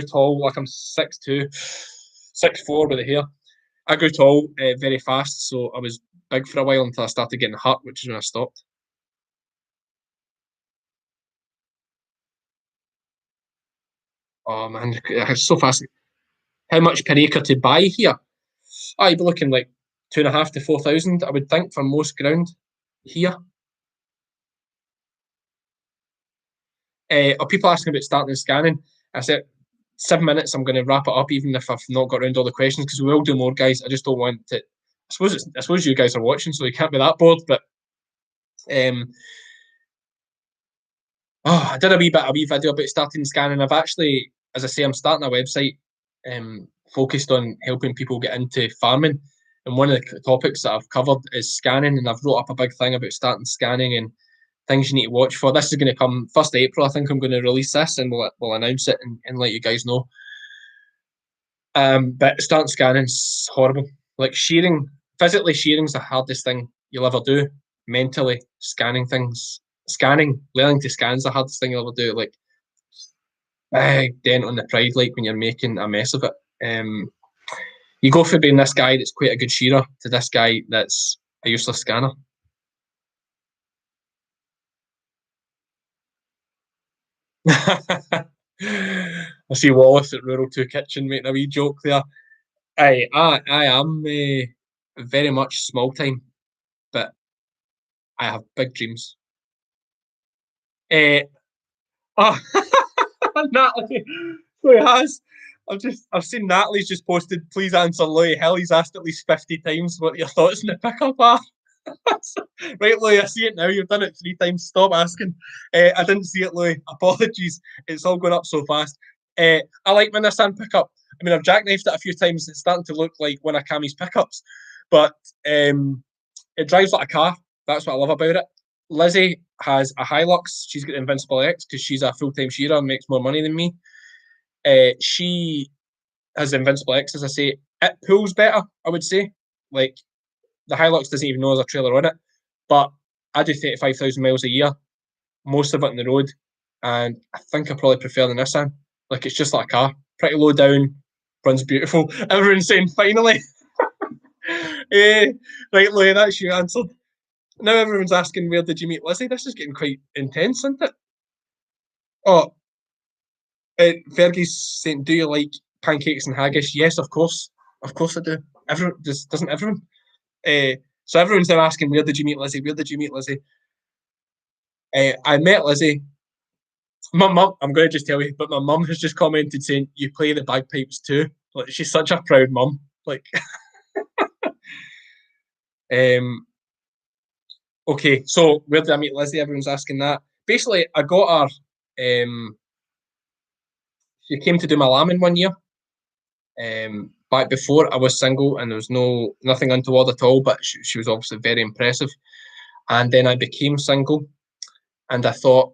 tall, like I'm 6'2", 6'4" with the hair. I grew tall very fast, so I was big for a while until I started getting hurt, which is when I stopped. Oh man, it's so fast. How much per acre to buy here? I'd be looking like 2.5 to 4,000, I would think, for most ground here. Are people asking about starting and scanning? I said 7 minutes. I'm going to wrap it up, even if I've not got around all the questions, because we will do more, guys. I just don't want to. I suppose you guys are watching, so you can't be that bored. But I did a wee video about starting scanning. I've actually, as I say, I'm starting a website focused on helping people get into farming. And one of the topics that I've covered is scanning, and I've wrote up a big thing about starting scanning and things you need to watch for. This is going to come 1st April. I think I'm going to release this, and we'll announce it and let you guys know. But starting scanning's horrible. Like physically shearing's the hardest thing you'll ever do. Mentally, learning to scan's the hardest thing you'll ever do. Like, big dent on the pride, like when you're making a mess of it. You go from being this guy that's quite a good shearer to this guy that's a useless scanner. I see Wallace at Rural 2 Kitchen making a wee joke there. I am very much small time, but I have big dreams. Uh, oh, Natalie, so he has. I've seen Natalie's just posted, please answer Louis Hill. He's asked at least 50 times what your thoughts on the pickup are. Right, Louis, I see it now. You've done it 3 times. Stop asking. I didn't see it, Louis. Apologies. It's all going up so fast. I like my Nissan pickup. I mean, I've jackknifed it a few times. It's starting to look like one of Cammie's pickups, but it drives like a car. That's what I love about it. Lizzie has a Hilux. She's got the Invincible X because she's a full-time shearer and makes more money than me. She has the Invincible X, as I say. It pulls better, I would say. Like, the Hilux doesn't even know there's a trailer on it, but I do 35,000 miles a year, most of it on the road, and I think I probably prefer the Nissan. Like, it's just like a car, pretty low down, runs beautiful. Everyone's saying, finally. Right, Louie, that's you answered. Now everyone's asking, where did you meet Lizzie? This is getting quite intense, isn't it? Oh, Fergie's saying, do you like pancakes and haggis? Yes, of course. Of course I do. Everyone doesn't everyone? Uh, so everyone's now asking, where did you meet Lizzie? Where did you meet Lizzie? I met Lizzie. My mum, I'm going to just tell you, but my mum has just commented saying, you play the bagpipes too. Like, she's such a proud mum. Like, um, okay, so where did I meet Lizzie? Everyone's asking that. Basically, I got her, she came to do my lambing one year. Back before I was single and there was nothing untoward at all, but she was obviously very impressive. And then I became single and I thought,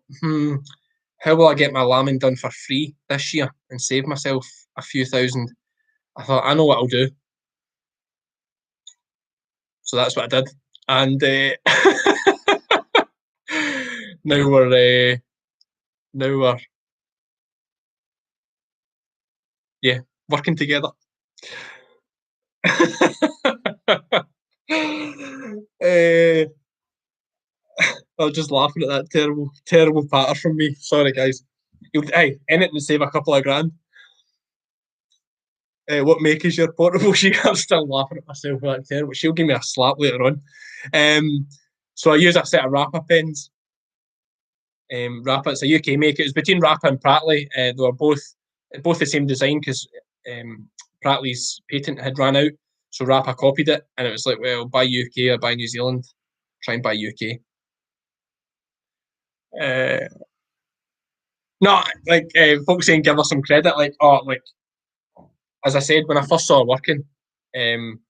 how will I get my lambing done for free this year and save myself a few thousand? I thought, I know what I'll do. So that's what I did. And now now we're yeah, working together. uh, I was just laughing at that terrible patter from me. Sorry, guys. Hey, anything to save a couple of grand. What make is your portable? I'm still laughing at myself for that terrible. She'll give me a slap later on. So I use a set of Rappa pens. Rappa, it's a UK make. It was between Rappa and Pratley. They were both the same design because Pratley's patent had run out. So Rappa copied it, and it was like, well, buy UK or buy New Zealand. Try and buy UK. No, like folks saying, give her some credit. Like, oh, like as I said when I first saw her working, um,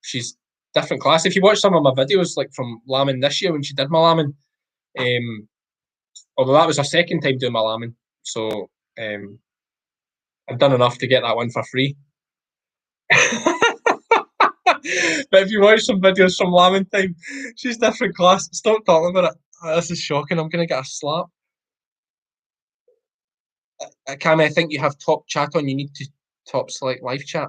she's different class. If you watch some of my videos, like from lambing this year when she did my lambing, although that was her second time doing my lambing, so I've done enough to get that one for free. But if you watch some videos from lambing time, she's different class. Stop talking about it. This is shocking. I'm gonna get a slap. Cammy, I think you have top chat on. You need to top select live chat.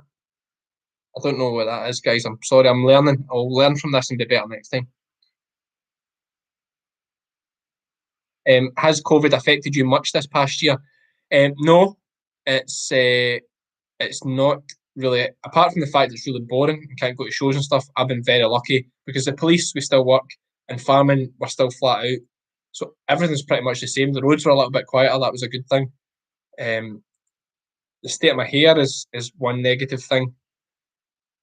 I don't know what that is, guys. I'm sorry. I'm learning. I'll learn from this and be better next time. Has COVID affected you much this past year? No, it's not really. Apart from the fact it's really boring and can't go to shows and stuff, I've been very lucky because the police we still work and farming we're still flat out. So everything's pretty much the same. The roads were a little bit quieter. That was a good thing. The state of my hair is one negative thing.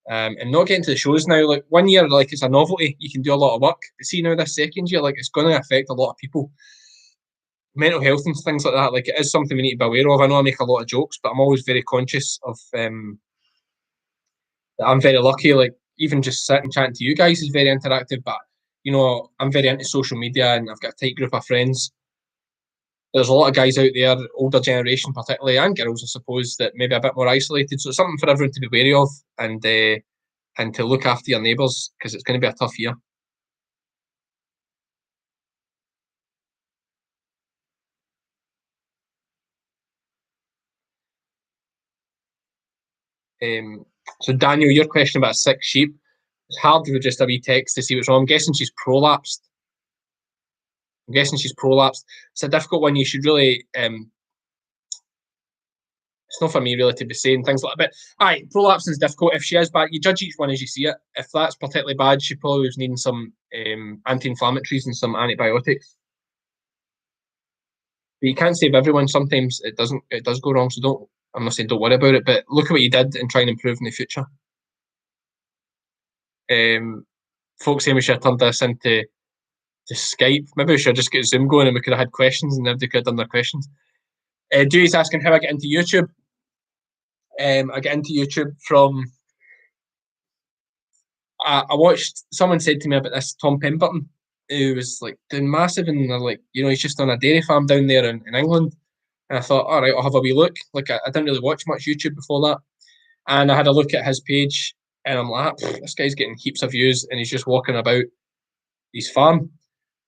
And not getting to the shows now, like one year, like it's a novelty, you can do a lot of work. But see now this second year, like it's going to affect a lot of people. Mental health and things like that, like it is something we need to be aware of. I know I make a lot of jokes, but I'm always very conscious of that I'm very lucky. Like even just sitting chatting to you guys is very interactive, but I'm very into social media and I've got a tight group of friends. There's a lot of guys out there, older generation particularly, and girls, I suppose, that maybe a bit more isolated. So it's something for everyone to be wary of and to look after your neighbours because it's going to be a tough year. So Daniel, your question about sick sheep, it's hard with just a wee text to see what's wrong. I'm guessing she's prolapsed. I'm guessing she's prolapsed. It's a difficult one. You should really. It's not for me really to be saying things like that. But aye, prolapsing is difficult. If she is bad, you judge each one as you see it. If that's particularly bad, she probably was needing some anti-inflammatories and some antibiotics. But you can't save everyone. Sometimes it doesn't. It does go wrong. So don't. I'm not saying don't worry about it, but look at what you did and try and improve in the future. Folks saying we should have turned this into Skype. Maybe we should have just get Zoom going and we could have had questions and everybody could have done their questions. Dewey's asking how I get into YouTube. I get into YouTube from. I watched. Someone said to me about this Tom Pemberton, who was like doing massive, and they're like, he's just on a dairy farm down there in England. And I thought, all right, I'll have a wee look. Like I didn't really watch much YouTube before that, and I had a look at his page, and I'm like, this guy's getting heaps of views, and he's just walking about his farm,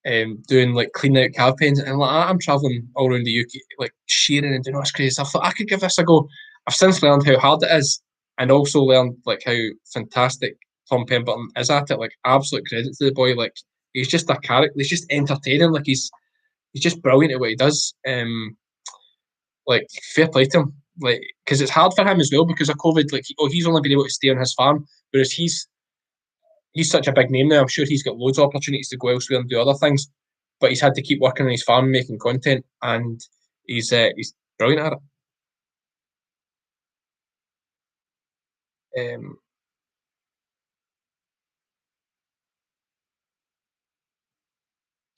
doing like cleaning out calf pens, and like I'm traveling all around the UK, like shearing and doing all this crazy stuff. I thought I could give this a go. I've since learned how hard it is, and also learned like how fantastic Tom Pemberton is at it. Like absolute credit to the boy. Like he's just a character. He's just entertaining. Like he's just brilliant at what he does. Like fair play to him. Like because it's hard for him as well because of COVID. Like he's only been able to stay on his farm, whereas he's such a big name now. I'm sure he's got loads of opportunities to go elsewhere and do other things, but he's had to keep working on his farm, making content, and he's brilliant at it.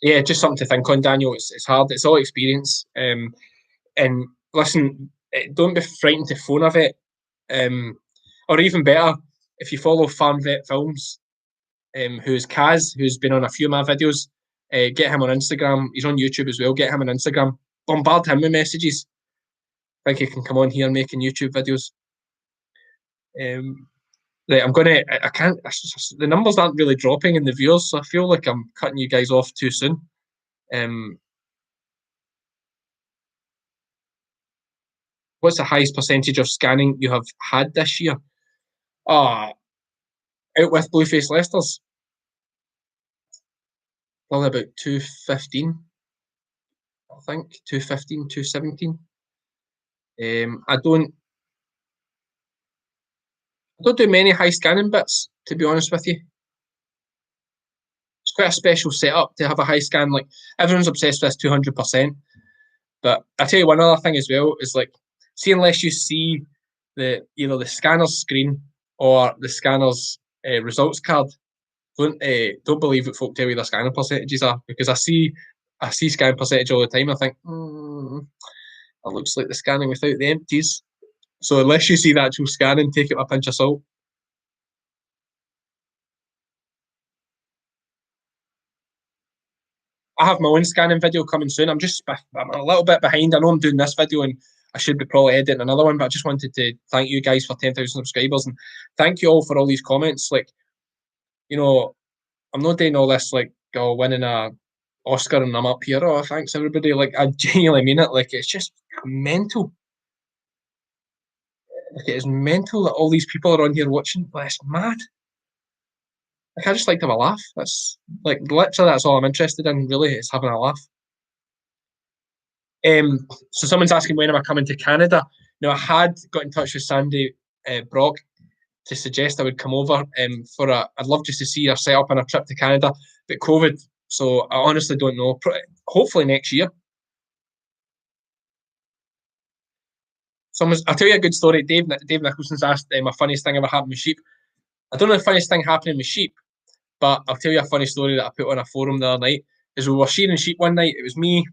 Yeah, just something to think on, Daniel. It's hard. It's all experience. And listen, don't be frightened to phone a vet. Or even better, if you follow Farm Vet Films, who's Kaz, who's been on a few of my videos, get him on Instagram. He's on YouTube as well. Get him on Instagram. Bombard him with messages. I think he can come on here making YouTube videos. Right, I'm gonna. I can't. The numbers aren't really dropping in the viewers, so I feel like I'm cutting you guys off too soon. What's the highest percentage of scanning you have had this year? Ah, out with Blueface Leicester's. Probably about 215, I think. 215, 217. I don't do many high scanning bits, to be honest with you. It's quite a special setup to have a high scan. Like everyone's obsessed with this 200%. But I tell you one other thing as well is like, see, unless you see either the scanner's screen or the scanner's results card, don't believe what folk tell you their scanning percentages are, because I see scanning percentage all the time. I think it looks like the scanning without the empties. So unless you see the actual scanning, take it with a pinch of salt. I have my own scanning video coming soon. I'm a little bit behind. I know I'm doing this video and I should be probably editing another one, but I just wanted to thank you guys for 10,000 subscribers and thank you all for all these comments. Like, I'm not doing all this like winning a Oscar and I'm up here. Oh, thanks everybody. Like, I genuinely mean it. Like, it's just mental. Like, it is mental that all these people are on here watching. But it's mad. Like, I just like to have a laugh. That's like literally that's all I'm interested in. Really, is having a laugh. So someone's asking when am I coming to Canada? Now I had got in touch with Sandy Brock to suggest I would come over I'd love just to see her set up on a trip to Canada, but COVID. So I honestly don't know. Hopefully next year. I'll tell you a good story. Dave Nicholson's asked my funniest thing ever happened with sheep. I don't know the funniest thing happening with sheep, but I'll tell you a funny story that I put on a forum the other night. Is we were shearing sheep one night. It was me,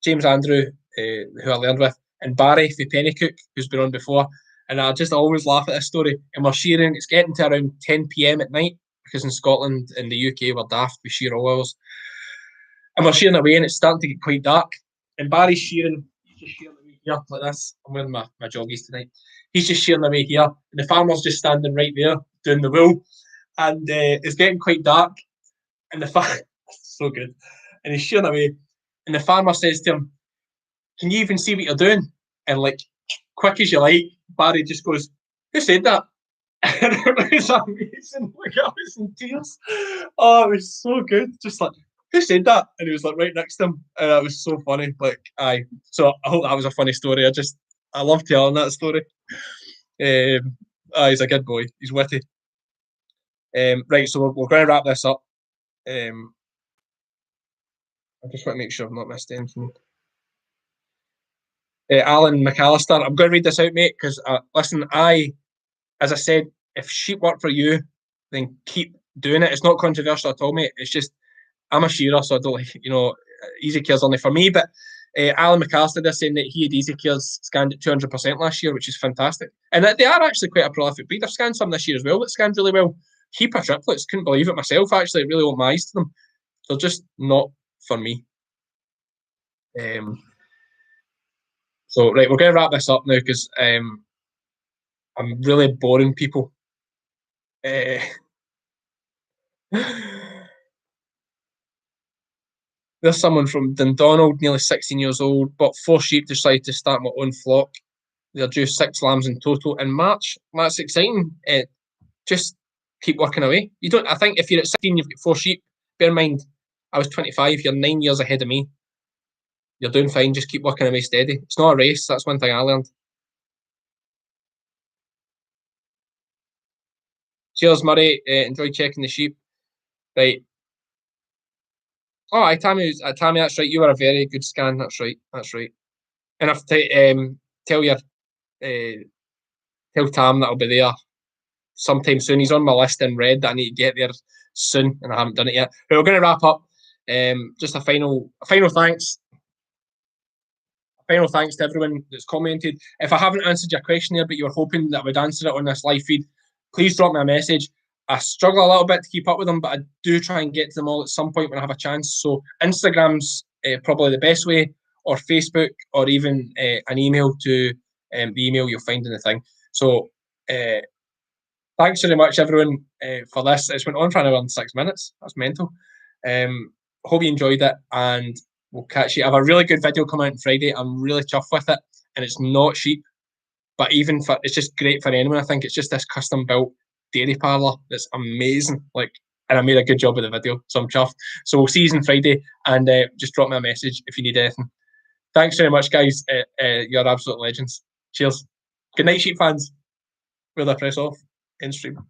James Andrew, who I learned with, and Barry for Pennycook, who's been on before. And I just always laugh at this story. And we're shearing, it's getting to around 10 p.m. at night, because in Scotland and the UK we're daft, we shear all hours. And we're shearing away and it's starting to get quite dark. And Barry's shearing, he's just shearing away here like this. I'm wearing my joggies tonight. He's just shearing away here. And the farmer's just standing right there doing the wool. And it's getting quite dark. And the farmer, so good. And he's shearing away. And the farmer says to him, can you even see what you're doing? And like, quick as you like, Barry just goes, who said that? And it was amazing. Like, I was in tears. Oh, it was so good. Just like, Who said that? And he was like right next to him, and that was so funny. Like, aye. So I hope that was a funny story. I love telling that story. He's a good boy. He's witty. Right, so we're going to wrap this up. I just want to make sure I've not missed anything. Alan McAllister, I'm going to read this out, mate, because listen, as I said, if sheep work for you, then keep doing it. It's not controversial at all, mate. It's just I'm a shearer, so I don't like, easy care's only for me. But Alan McAllister is saying that he had easy cares scanned at 200% last year, which is fantastic. And they are actually quite a prolific breed. I've scanned some this year as well that scanned really well. Heap of triplets, couldn't believe it myself, actually. It really opened my eyes to them. They're just not for me. So, right, we're going to wrap this up now because I'm really boring people. There's someone from Dundonald, nearly 16 years old, bought 4 sheep, decided to start my own flock. They're due 6 lambs in total in March. That's exciting. Just keep working away. You don't. I think if you're at 16, you've got 4 sheep. Bear in mind, I was 25. You're 9 years ahead of me. You're doing fine. Just keep working away steady. It's not a race. That's one thing I learned. Cheers, Murray. Enjoy checking the sheep. Right. Oh, Tammy, that's right. You were a very good scan. That's right. That's right. And I've tell your tell Tam that I'll be there sometime soon. He's on my list in red that I need to get there soon, and I haven't done it yet. But we're going to wrap up. Just a final thanks. Final thanks to everyone that's commented. If I haven't answered your question there, but you're hoping that I would answer it on this live feed, please drop me a message. I struggle a little bit to keep up with them, but I do try and get to them all at some point when I have a chance. So Instagram's probably the best way, or Facebook, or even an email to the email you'll find in the thing. So thanks very much, everyone, for this. It's went on for an hour and 6 minutes. That's mental. Hope you enjoyed it, and we'll catch you. I have a really good video coming out on Friday. I'm really chuffed with it, and it's not cheap, but it's just great for anyone. I think it's just this custom built dairy parlour that's amazing. And I made a good job of the video, so I'm chuffed. So we'll see you on Friday, and just drop me a message if you need anything. Thanks very much, guys. You're absolute legends. Cheers. Good night, sheep fans. Will I press off? End stream.